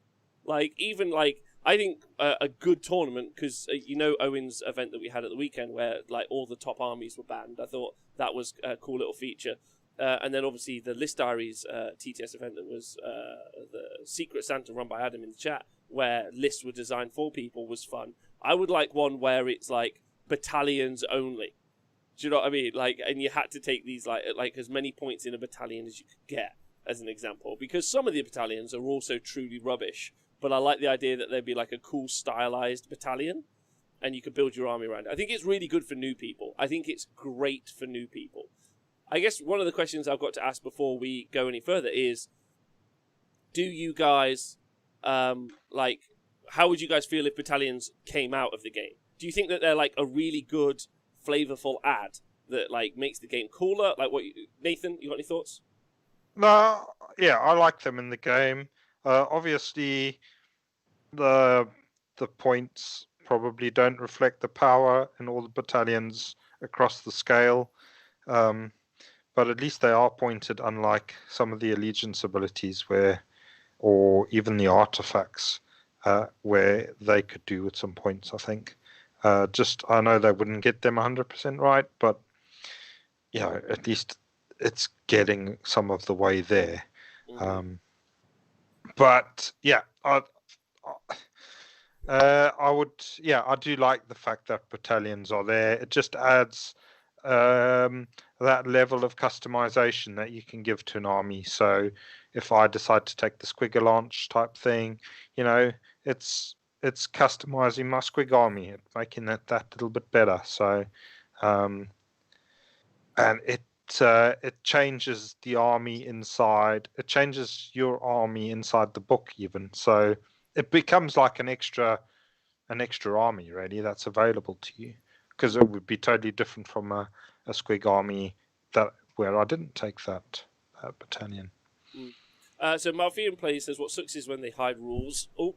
A: Like, even, like, I think a good tournament, because, you know, Owen's event that we had at the weekend where, like, all the top armies were banned. I thought that was a cool little feature. And then, obviously, the List Diaries TTS event that was the Secret Santa run by Adam in the chat, where lists were designed for people, was fun. I would like one where it's, like, battalions only. Do you know what I mean? Like, and you had to take these, like as many points in a battalion as you could get, as an example. Because some of the battalions are also truly rubbish. But I like the idea that there'd be, like, a cool, stylized battalion, and you could build your army around it. I think it's really good for new people. I think it's great for new people. I guess one of the questions I've got to ask before we go any further is, do you guys, like, how would you guys feel if battalions came out of the game? Do you think that they're, like, a really good, flavorful add that, like, makes the game cooler? Like, Nathan, you got any thoughts?
B: No, yeah, I like them in the game. Obviously, the points probably don't reflect the power in all the battalions across the scale. But at least they are pointed, unlike some of the allegiance abilities or even the artifacts, where they could do with some points, I think. I know they wouldn't get them 100% right, but, you know, at least it's getting some of the way there. But, yeah, I do like the fact that battalions are there. It just adds that level of customization that you can give to an army. So if I decide to take the Squigger launch type thing, you know, it's customizing my Squig army, making that little bit better. So, and it changes the army inside. It changes your army inside the book even. So it becomes like an extra army, really, that's available to you. Because it would be totally different from a Squig army where I didn't take that battalion.
A: So Malfian Plays says, what sucks is when they hide rules. Oh,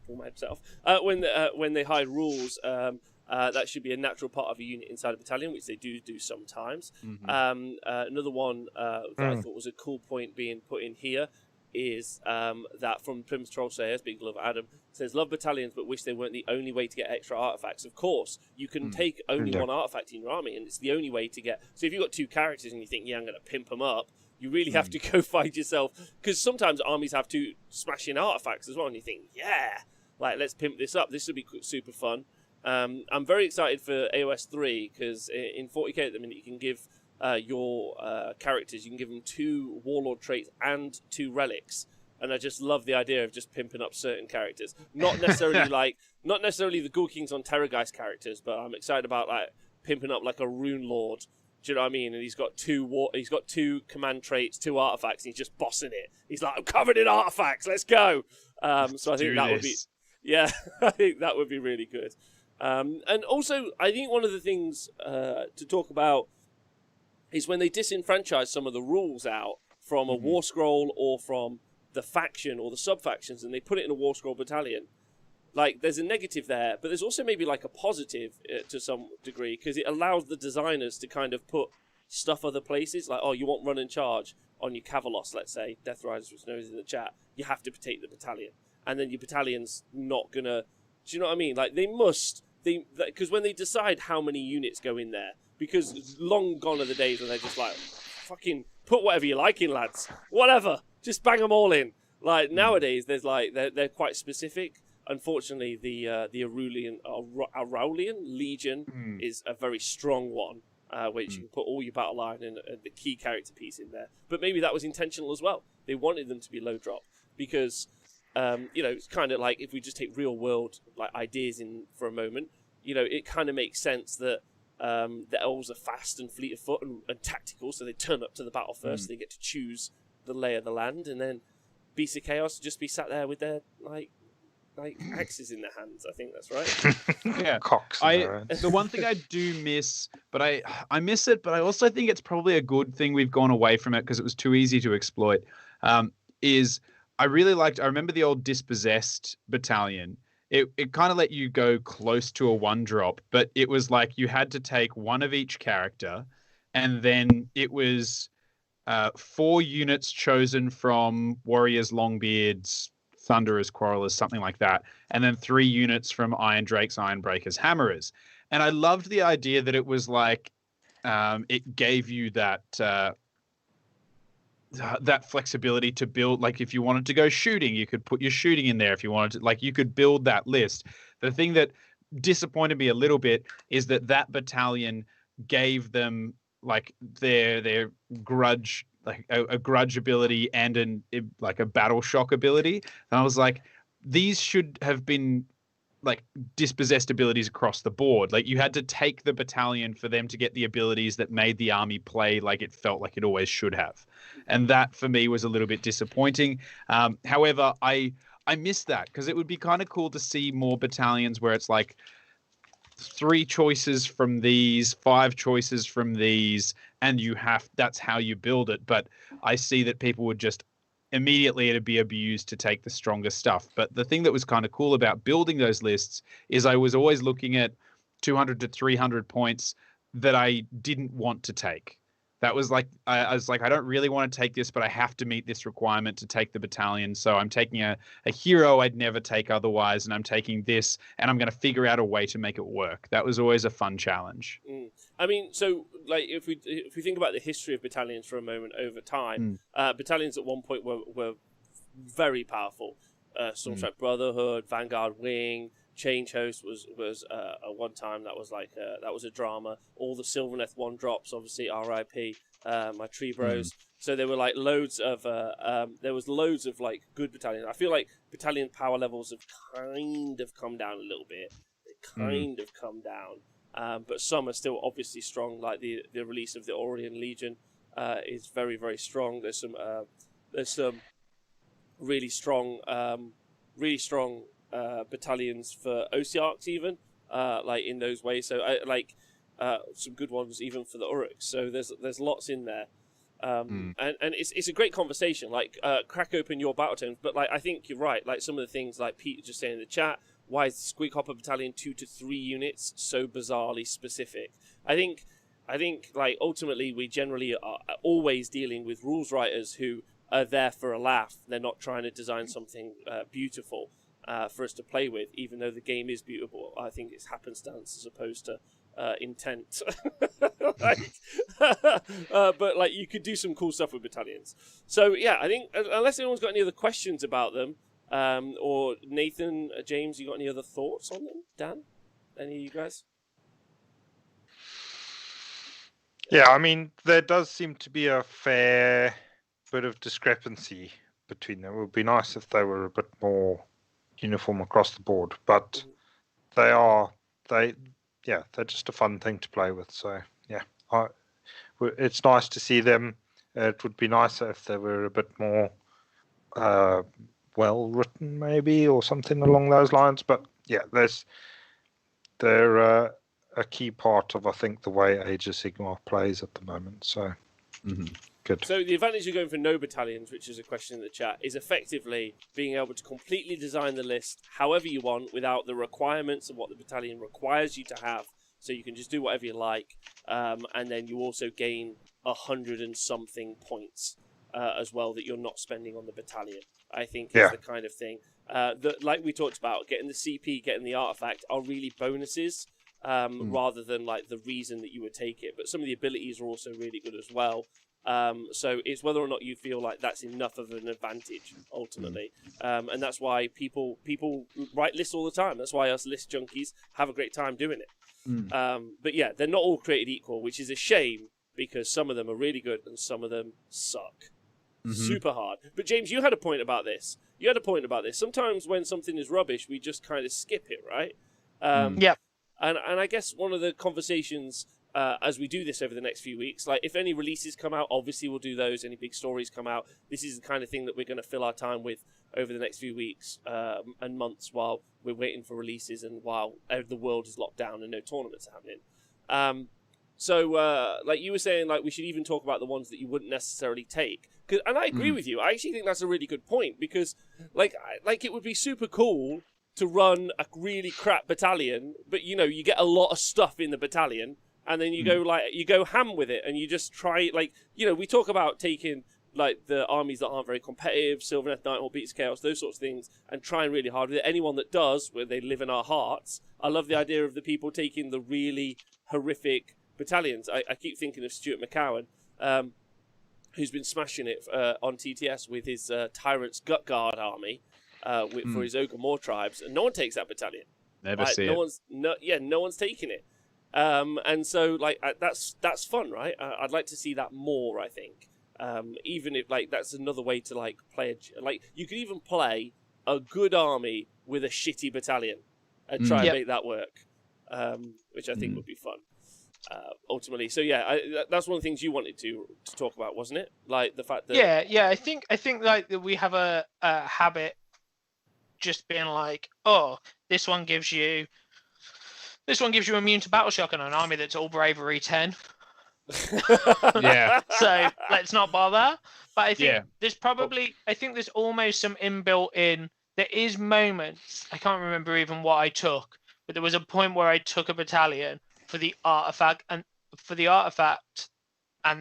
A: pull my headset off. When they hide rules, that should be a natural part of a unit inside a battalion, which they do sometimes. Another one that I thought was a cool point being put in here is that from Plymouth Trollsayers, Big Love Adam, says, love battalions but wish they weren't the only way to get extra artifacts. Of course, you can take only one artifact in your army, and it's the only way to get... So if you've got 2 characters and you think, yeah, I'm going to pimp them up, you really have to go find yourself... Because sometimes armies have 2 smashing artifacts as well, and you think, yeah, like, let's pimp this up. This would be super fun. I'm very excited for AOS 3, because in 40k at the minute, you can give... your characters, you can give them 2 warlord traits and 2 relics, and I just love the idea of just pimping up certain characters. Not necessarily not necessarily the Ghoul Kings on Terrorgeist characters, but I'm excited about, like, pimping up like a Rune Lord. Do you know what I mean? And he's got 2 command traits, 2 artifacts, and he's just bossing it. He's like, I'm covered in artifacts, let's go. So I think that would be, yeah, I think that would be really good. And also, I think one of the things to talk about is when they disenfranchise some of the rules out from a war scroll or from the faction or the sub-factions, and they put it in a Warscroll Battalion. Like, there's a negative there, but there's also maybe like a positive to some degree, because it allows the designers to kind of put stuff other places. Like, oh, you want run and charge on your Cavalos, let's say, Death Riders, which knows in the chat, you have to take the battalion. And then your battalion's not gonna... Do you know what I mean? Like, because when they decide how many units go in there, because long gone are the days when they're just like, fucking put whatever you like in, lads. Whatever. Just bang them all in. Like, nowadays, there's like, they're quite specific. Unfortunately, the Aurelian Legion is a very strong one, which you can put all your battle line and the key character piece in there. But maybe that was intentional as well. They wanted them to be low drop, because it's kind of like if we just take real world like ideas in for a moment, it kind of makes sense that the elves are fast and fleet of foot and tactical, so they turn up to the battle first. They get to choose the lay of the land, and then beasts of chaos just be sat there with their like axes in their hands. I think that's right.
D: Yeah.
B: Cocks.
D: The one thing I do miss, but I miss it, but I also think it's probably a good thing we've gone away from it because it was too easy to exploit. Is I remember the old Dispossessed Battalion. It kind of let you go close to a 1-drop, but it was like you had to take one of each character, and then it was 4 units chosen from Warriors, Longbeards, Thunderers, Quarrelers, something like that, and then 3 units from Iron Drakes, Ironbreakers, Hammerers. And I loved the idea that it was like it gave you that flexibility to build. Like if you wanted to go shooting, you could put your shooting in there. If you wanted to, like, you could build that list. The thing that disappointed me a little bit is that battalion gave them like their grudge, like a grudge ability and a battle shock ability. And I was like, these should have been like dispossessed abilities across the board. Like you had to take the battalion for them to get the abilities that made the army play like it felt like it always should have. And that for me was a little bit disappointing. However, I miss that because it would be kind of cool to see more battalions where it's like 3 choices from these, 5 choices from these, and that's how you build it. But I see that people would just immediately it'd be abused to take the strongest stuff. But the thing that was kind of cool about building those lists is I was always looking at 200 to 300 points that I didn't want to take. That was like, I was like, I don't really want to take this, but I have to meet this requirement to take the battalion. So I'm taking a hero I'd never take otherwise, and I'm taking this, and I'm going to figure out a way to make it work. That was always a fun challenge.
A: I mean, so like if we think about the history of battalions for a moment over time, battalions at one point were very powerful. Stormstrike Brotherhood, Vanguard Wing, Change Host was at one time that was a drama. All the Sylvaneth 1-drops, obviously RIP, my Tree Bros. So there were like loads of like good battalions. I feel like battalion power levels have kind of come down a little bit. They kind of come down, but some are still obviously strong. Like the release of the Aurian Legion is very, very strong. There's some really strong battalions for Osiarchs even, like in those ways. So I like some good ones even for the Uruks. So there's lots in there, and it's a great conversation. Like crack open your battle tomes, but like I think you're right. Like some of the things like Pete just saying in the chat. Why is the Squeakhopper Battalion 2 to 3 units so bizarrely specific? I think like ultimately we generally are always dealing with rules writers who are there for a laugh. They're not trying to design something beautiful for us to play with, even though the game is beautiful. I think it's happenstance as opposed to intent. But like you could do some cool stuff with battalions. So yeah, I think unless anyone's got any other questions about them, or Nathan, James, you got any other thoughts on them? Dan, any of you guys?
B: Yeah, I mean, there does seem to be a fair bit of discrepancy between them. It would be nice if they were a bit more uniform across the board, but they're just a fun thing to play with. So yeah, it's nice to see them. It would be nicer if they were a bit more well written, maybe, or something along those lines. But yeah, they're a key part of, I think, the way Age of Sigmar plays at the moment. So good.
A: So the advantage of going for no battalions, which is a question in the chat, is effectively being able to completely design the list however you want without the requirements of what the battalion requires you to have. So you can just do whatever you like, and then you also gain 100 and something points as well that you're not spending on the battalion. I think is the kind of thing that, like we talked about, getting the CP, getting the artifact are really bonuses rather than like the reason that you would take it. But some of the abilities are also really good as well. So it's whether or not you feel like that's enough of an advantage ultimately, and that's why people write lists all the time. That's why us list junkies have a great time doing it. But yeah, they're not all created equal, which is a shame because some of them are really good and some of them suck. super hard. But James, you had a point about this. Sometimes when something is rubbish, we just kind of skip it, right?
C: Yeah.
A: And I guess one of the conversations as we do this over the next few weeks, like if any releases come out, obviously we'll do those. Any big stories come out, this is the kind of thing that we're going to fill our time with over the next few weeks and months while we're waiting for releases and while the world is locked down and no tournaments are happening. So like you were saying, like we should even talk about the ones that you wouldn't necessarily take. And I agree with you. I actually think that's a really good point because like it would be super cool to run a really crap battalion, but you know, you get a lot of stuff in the battalion and then you go ham with it and you just try, like, you know, we talk about taking like the armies that aren't very competitive, Sylvaneth, Nighthawk, Beats Chaos, those sorts of things, and trying really hard with it. Anyone that does, where they live in our hearts, I love the idea of the people taking the really horrific battalions. I keep thinking of Stuart McCowan, who's been smashing it on TTS with his Tyrant's Gut Guard army for his Ogre Moor tribes, and no one takes that battalion.
D: Never see it.
A: No one's taking it. And so like that's fun, right? I'd like to see that more. I think even if like that's another way to like play like you could even play a good army with a shitty battalion and try and make that work, which I think would be fun. Ultimately, so yeah, that's one of the things you wanted to talk about, wasn't it? Like the fact that
C: I think like that we have a habit just being like, oh, this one gives you immune to battle shock on an army that's all bravery 10.
D: Yeah.
C: So let's not bother. But I think there's almost some inbuilt in. There is moments, I can't remember even what I took, but there was a point where I took a battalion for the artifact and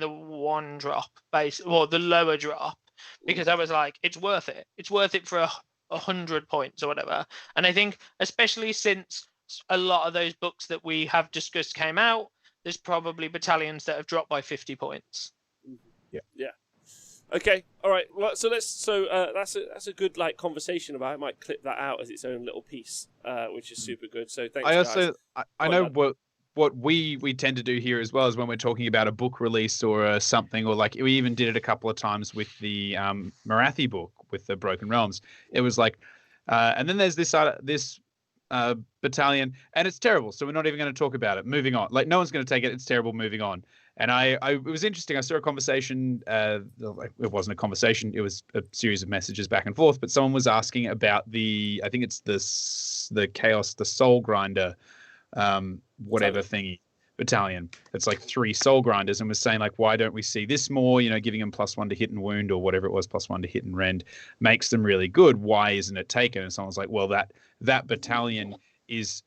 C: the one drop base, or the lower drop, because I was like, it's worth it. It's worth it for 100 points or whatever. And I think, especially since a lot of those books that we have discussed came out, there's probably battalions that have dropped by 50 points.
A: Yeah. Okay. All right. Well, so that's a good like conversation about it. I might clip that out as its own little piece, which is super good. So thanks.
D: I know what we tend to do here as well is when we're talking about a book release or something, or like we even did it a couple of times with the Marathi book with the Broken Realms. It was like, and then there's this battalion, and it's terrible, so we're not even going to talk about it. Moving on. Like no one's going to take it. It's terrible. Moving on. And it was interesting. I saw a conversation. It wasn't a conversation. It was a series of messages back and forth. But someone was asking about I think it's the Chaos, the Soul Grinder, whatever thingy battalion. It's like 3 Soul Grinders, and was saying like, why don't we see this more? You know, giving them +1 to hit and wound or whatever it was, +1 to hit and rend, makes them really good. Why isn't it taken? And someone was like, well, that battalion is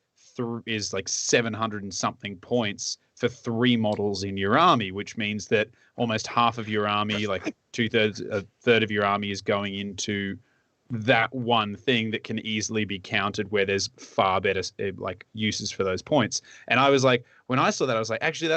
D: like 700 and something points for 3 models in your army, which means that almost half of your army, like a third of your army, is going into that one thing that can easily be countered, where there's far better like uses for those points. And I was like, when I saw that, I was like, actually,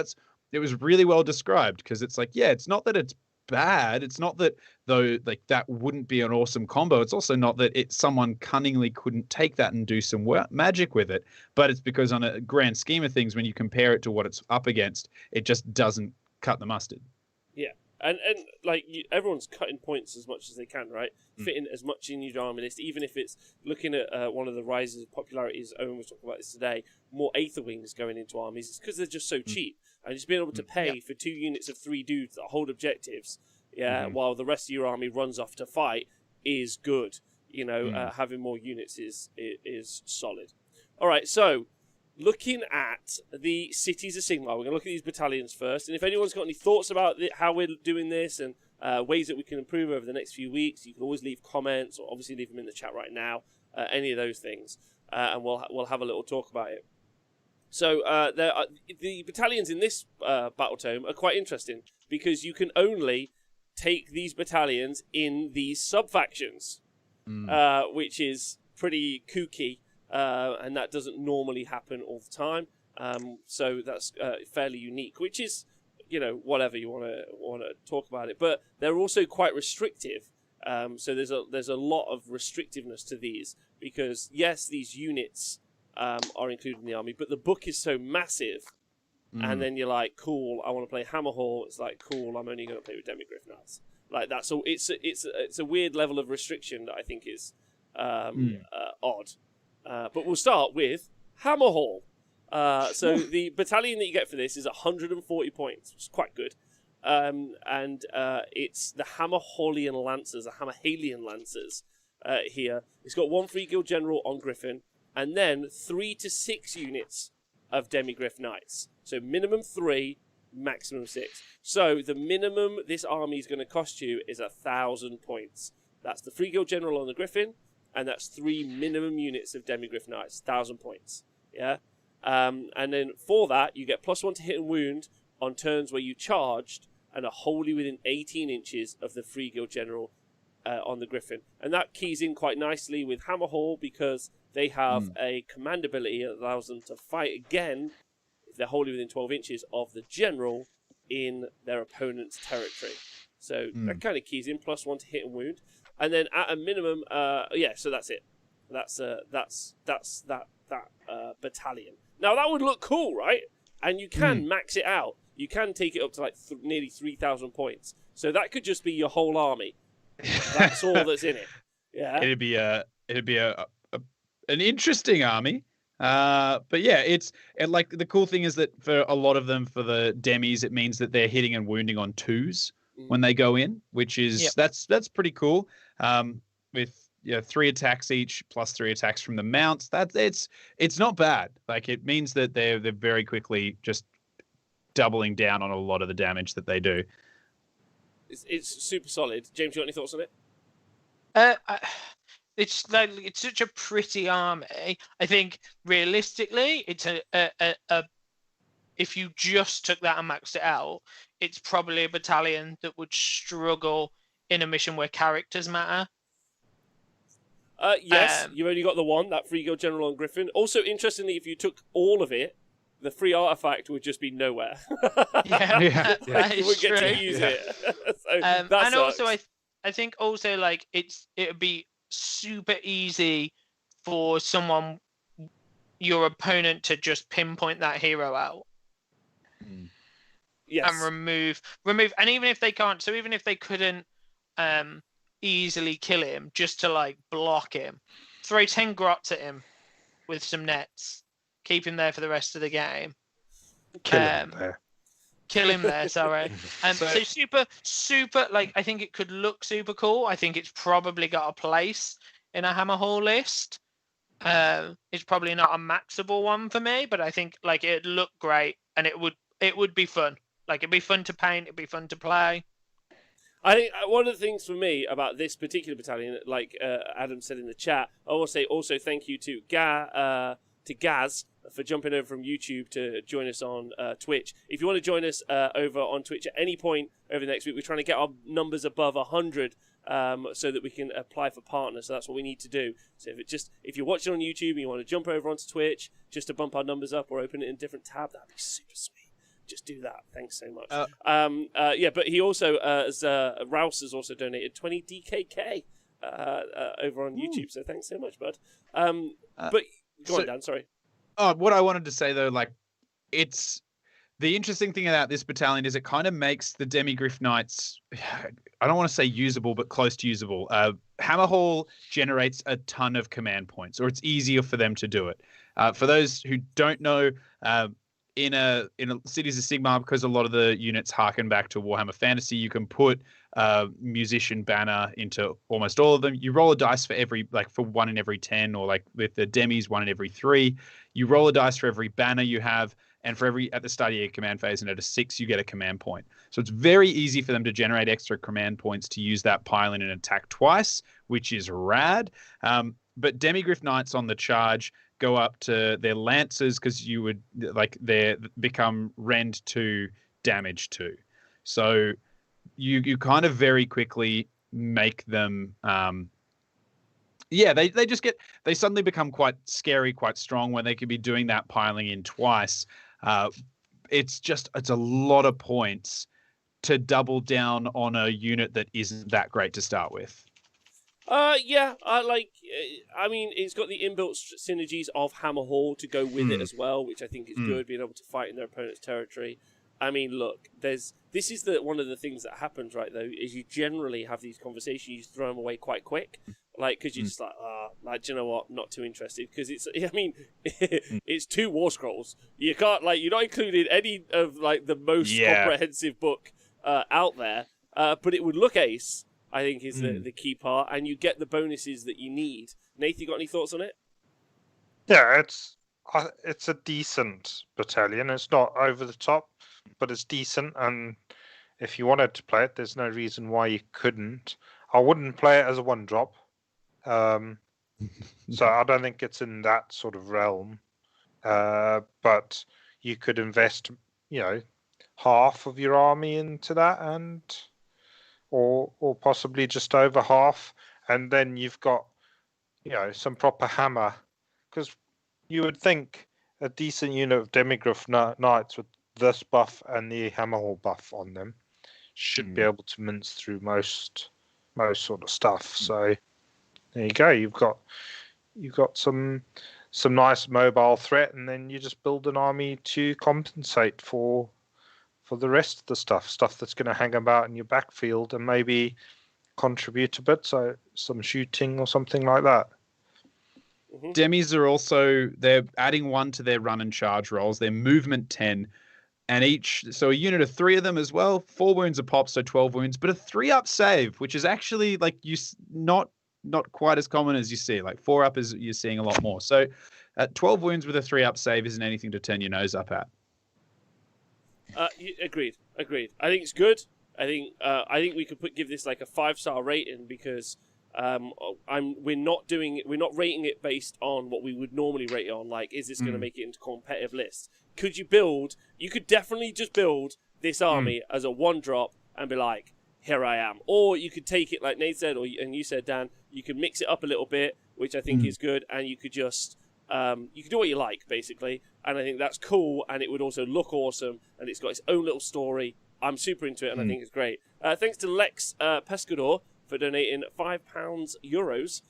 D: it was really well described, because it's like, yeah, it's not that it's bad. It's not that though like that wouldn't be an awesome combo. It's also not that someone cunningly couldn't take that and do some magic with it. But it's because on a grand scheme of things, when you compare it to what it's up against, it just doesn't cut the mustard.
A: Yeah. And like everyone's cutting points as much as they can, right? Fitting as much in your army list, even if it's looking at one of the rises of popularity, as Owen was talking about this today, more Aether Wings going into armies. It's because they're just so cheap. And just being able to pay for 2 units of 3 dudes that hold objectives, while the rest of your army runs off to fight, is good. You know, having more units is solid. All right, so looking at the cities of Sigmar, we're going to look at these battalions first. And if anyone's got any thoughts about how we're doing this and ways that we can improve over the next few weeks, you can always leave comments, or obviously leave them in the chat right now. Any of those things, and we'll have a little talk about it. So the battalions in this battle tome are quite interesting, because you can only take these battalions in these sub-factions, which is pretty kooky, and that doesn't normally happen all the time. So that's fairly unique, which is, you know, whatever you want to talk about it. But they're also quite restrictive. So there's a lot of restrictiveness to these, because yes, these units are included in the army, but the book is so massive, and then you're like, cool, I want to play Hammerhall. It's like, cool, I'm only going to play with Demigryph Knights. Like that's all. It's a weird level of restriction that I think is odd. But we'll start with Hammerhall. So the battalion that you get for this is 140 points, which is quite good. And it's the Hammerhallian Lancers, the Hammerhallian Lancers here. It's got 1 free guild general on Griffin, and then 3 to 6 units of Demigryph Knights. So minimum 3, maximum 6. So the minimum this army is going to cost you is 1,000 points. That's the free guild general on the Griffin, and that's 3 minimum units of Demigryph Knights, 1,000 points. Yeah. And then for that, you get +1 to hit and wound on turns where you charged and are wholly within 18 inches of the free guild general on the Griffin. And that keys in quite nicely with Hammerhall because they have a command ability that allows them to fight again if they're wholly within 12 inches of the general in their opponent's territory. So that kind of keys in, +1 to hit and wound. And then at a minimum, so that's it. That's that battalion. Now that would look cool, right? And you can max it out. You can take it up to like nearly 3,000 points. So that could just be your whole army. That's all that's in it. Yeah.
D: It'd be an interesting army. But yeah, like the cool thing is that for a lot of them, for the demis, it means that they're hitting and wounding on 2s when they go in, which is that's pretty cool. With 3 attacks each plus 3 attacks from the mounts, it's not bad. Like it means that they're very quickly just doubling down on a lot of the damage that they do.
A: It's super solid. James, you got any thoughts on it?
C: It's such a pretty army. I think realistically, it's if you just took that and maxed it out, it's probably a battalion that would struggle in a mission where characters matter.
A: Yes, you've only got the one, that free guild general on Griffin. Also, interestingly, if you took all of it, the free artifact would just be nowhere.
C: Yeah. That
A: you
C: is
A: would get
C: true.
A: to use it. So
C: and
A: sucks.
C: also, I think also like it would be super easy for your opponent to just pinpoint that hero out.
A: Yes.
C: And remove, and even if they can't, so even if they couldn't easily kill him, just to like block him, throw 10 grots at him with some nets, keep him there for the rest of the game.
B: Kill him there.
C: Kill him there, sorry. So super, like, I think it could look super cool. I think it's probably got a place in a Hammerhall list. It's probably not a maxable one for me, but I think like it'd look great and it would be fun. Like it'd be fun to paint, it'd be fun to play.
A: I think one of the things for me about this particular battalion, like Adam said in the chat, I will say also thank you to Gaz for jumping over from YouTube to join us on Twitch. If you want to join us over on Twitch at any point over the next week, we're trying to get our numbers above 100 so that we can apply for partners. So that's what we need to do. So if you're watching on YouTube and you want to jump over onto Twitch just to bump our numbers up or open it in a different tab, that'd be super sweet. Just do that. Thanks so much. But he also, Rouse has also donated 20 DKK over on YouTube. So thanks so much, bud. But go on, Dan. Sorry.
D: What I wanted to say though, like, it's the interesting thing about this battalion is it kind of makes the Demigryph Knights, I don't want to say usable, but close to usable. Hammerhall generates a ton of command points, or it's easier for them to do it. For those who don't know, in a Cities of Sigmar, because a lot of the units harken back to Warhammer Fantasy, you can put musician banner into almost all of them. You roll a dice for for 1 in every 10, or like with the demis 1 in every 3. You roll a dice for every banner you have, and for every at the start of your command phase, and at a 6 you get a command point. So it's very easy for them to generate extra command points to use that pile in and attack twice, which is rad. But Demigryph Knights on the charge go up to their lancers because you would they become rend 2, damage 2. So you kind of very quickly make them they suddenly become quite scary, quite strong when they could be doing that piling in twice. It's a lot of points to double down on a unit that isn't that great to start with.
A: I mean, it's got the inbuilt synergies of Hammerhall to go with it as well, which I think is good, being able to fight in their opponent's territory. I mean, look, this is one of the things that happens, right? Though, is you generally have these conversations, you throw them away quite quick, like because you're just like, do you know what? Not too interested because it's. I mean, it's 2 War Scrolls. You can't you're not including any of the most comprehensive book out there, but it would look ace. I think is the key part, and you get the bonuses that you need. Nathan, you got any thoughts on it?
B: Yeah, it's a decent battalion. It's not over the top, but it's decent. And if you wanted to play it, there's no reason why you couldn't. I wouldn't play it as a 1-drop. So I don't think it's in that sort of realm. But you could invest, half of your army into that, or possibly just over half, and then you've got, some proper hammer. Because you would think a decent unit of Demigryph Knights with this buff and the Hammerhall buff on them should be able to mince through most sort of stuff. So there you go. You've got some nice mobile threat, and then you just build an army to compensate for the rest of the stuff that's going to hang about in your backfield and maybe contribute a bit. So some shooting or something like that.
D: Demis are also, they're adding 1 to their run and charge rolls. They're movement 10, and so a unit of 3 of them as well. 4 wounds a pop, so 12 wounds, but a 3-up save, which is actually not quite as common as you see. 4-up is you're seeing a lot more. So 12 wounds with a 3-up save isn't anything to turn your nose up at.
A: Agreed. I think it's good. I think we could give this a 5-star rating because. We're not rating it based on what we would normally rate it on. Is this going to make it into competitive lists? You could definitely just build this army as a 1-drop and be like, here I am. Or you could take it like Nate said, and you said, Dan, you could mix it up a little bit, which I think is good, and you could just, you could do what you like, basically. And I think that's cool, and it would also look awesome, and it's got its own little story. I'm super into it, and I think it's great. Thanks to Lex Pescador for donating €5.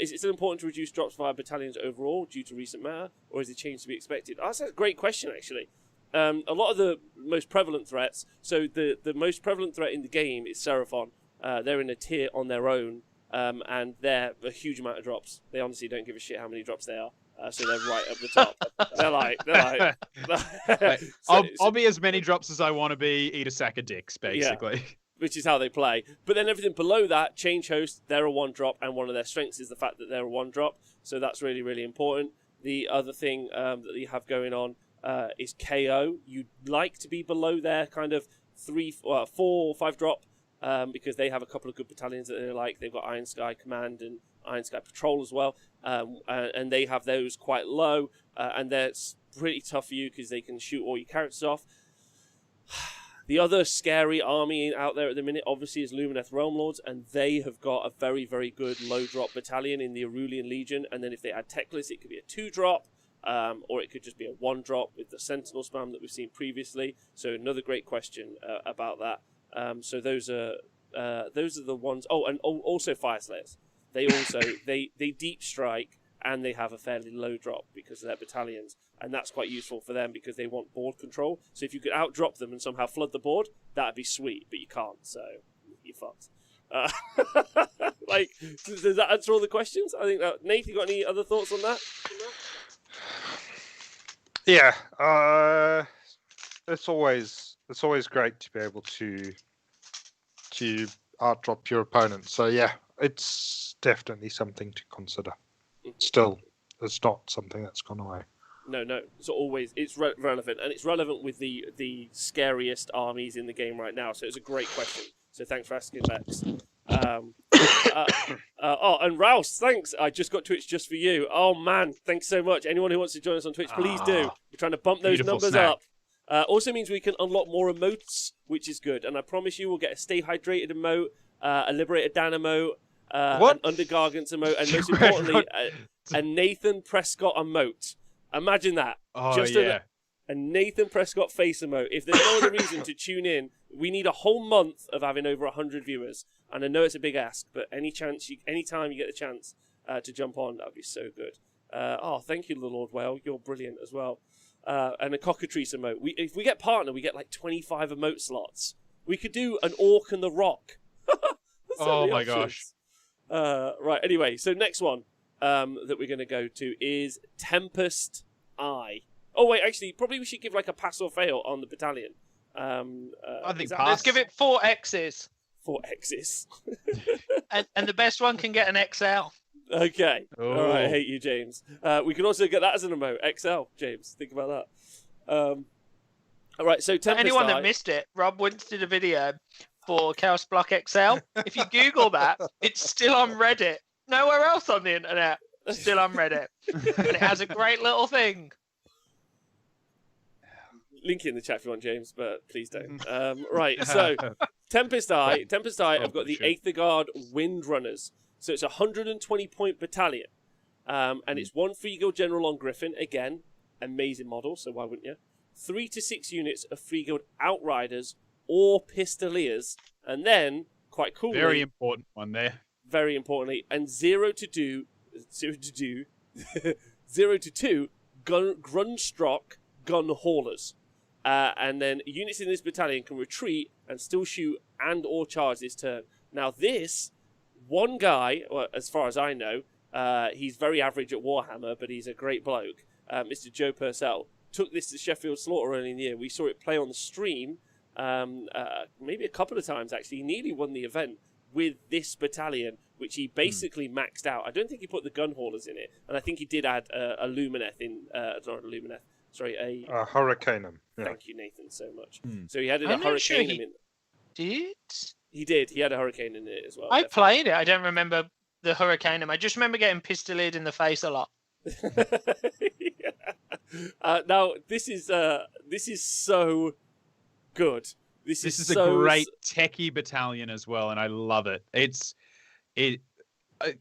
A: Is it still important to reduce drops via battalions overall due to recent meta, or is it change to be expected? That's a great question, actually. A lot of the most prevalent threats, so the most prevalent threat in the game is Seraphon. They're in a tier on their own, and they're a huge amount of drops. They honestly don't give a shit how many drops they are. So they're right up the top.
D: I'll be as many drops as I want to be, eat a sack of dicks, basically.
A: Yeah. Which is how they play. But then everything below that, Change Host, they're a 1-drop, and one of their strengths is the fact that they're a 1-drop. So that's really, really important. The other thing that you have going on is KO. You'd like to be below their kind of 4 or 5-drop because they have a couple of good battalions that they like. They've got Iron Sky Command and Iron Sky Patrol as well. And they have those quite low. And they're pretty tough for you because they can shoot all your characters off. The other scary army out there at the minute, obviously, is Lumineth Realm Lords, and they have got a very, very good low-drop battalion in the Aurelian Legion, and then if they add Techless, it could be a 2-drop, or it could just be a 1-drop with the Sentinel spam that we've seen previously. So another great question about that. So those are the ones. Oh, and also Fire Slayers. They also they deep strike, and they have a fairly low drop because of their battalions. And that's quite useful for them because they want board control. So if you could outdrop them and somehow flood the board, that'd be sweet, but you can't, so you're fucked. Does that answer all the questions? I think Nate, you got any other thoughts on that?
B: Yeah, it's always great to be able to outdrop your opponent. So yeah, it's definitely something to consider. Still, it's not something that's gone away.
A: No, it's relevant, and it's relevant with the scariest armies in the game right now. So it's a great question. So thanks for asking, Lex. And Rouse, thanks. I just got Twitch just for you. Oh man, thanks so much. Anyone who wants to join us on Twitch, please do. We're trying to bump those numbers up. Also means we can unlock more emotes, which is good. And I promise you, we'll get a Stay Hydrated emote, a Liberator Dan emote, an Undergargants emote, and most importantly, a Nathan Prescott emote. Imagine that.
D: Oh,
A: just a Nathan Prescott face emote. If there's no other reason to tune in, we need a whole month of having over 100 viewers. And I know it's a big ask, but anytime you get the chance to jump on, that'd be so good. Thank you, the Lord Whale. You're brilliant as well. and a cockatrice emote. If we get partner, we get like 25 emote slots. We could do an orc and the rock.
D: Oh my gosh.
A: Right, anyway, so next one that we're going to go to is Tempest Eye. Oh, wait, actually, probably we should give like a pass or fail on the battalion.
D: I think
A: that-
D: pass.
C: Let's give it 4 X's.
A: 4 X's.
C: And the best one can get an XL.
A: Okay. All right, I
D: Oh.
A: hate you, James. We can also get that as an emote. XL, James. Think about that. All right, so
C: For
A: Tempest
C: anyone
A: Eye.
C: that missed it, Rob once did a video for Chaos Block XL. If you Google that, it's still on Reddit. Nowhere else on the internet. Still on Reddit. And it has a great little thing.
A: Link in the chat if you want, James, but please don't. Right, so Tempest Eye. Tempest Eye, I've got the
D: shit.
A: Aether Guard Windrunners. So it's a 120-point battalion. And it's 1 Free Guild General on Griffin. Again, amazing model, so why wouldn't you? 3 to 6 units of Free Guild Outriders or Pistoliers. And then, quite coolly,
D: Very important one there.
A: very importantly, and 0 to 2 Grundstrock gun haulers. And then units in this battalion can retreat and still shoot and or charge this turn. Now this one guy, well, as far as I know, he's very average at Warhammer, but he's a great bloke. Mr. Joe Purcell took this to Sheffield Slaughter early in the year. We saw it play on the stream, maybe a couple of times actually. He nearly won the event with this battalion, which he basically maxed out. I don't think he put the gun haulers in it, and I think he did add a Lumineth in. Not a Lumineth. Sorry, a
B: Hurricanum. Yeah.
A: Thank you, Nathan, so much. So he added a
C: I'm not sure
A: Hurricane
C: he-
A: in.
C: Did?
A: He did. He had a Hurricane in it as well.
C: I played it. I don't remember the Hurricane. I just remember getting pistoled in the face a lot.
A: Now this is so good. This
D: This is
A: so
D: a great techie battalion as well, and I love it.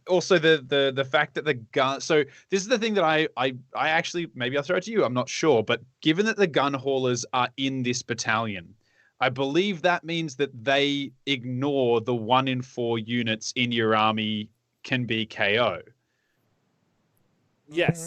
D: Also the fact that the gun. So this is the thing that I actually, maybe I'll throw it to you. I'm not sure, but given that the gun haulers are in this battalion, I believe that means that they ignore the 1 in 4 units in your army can be KO.
A: Yes.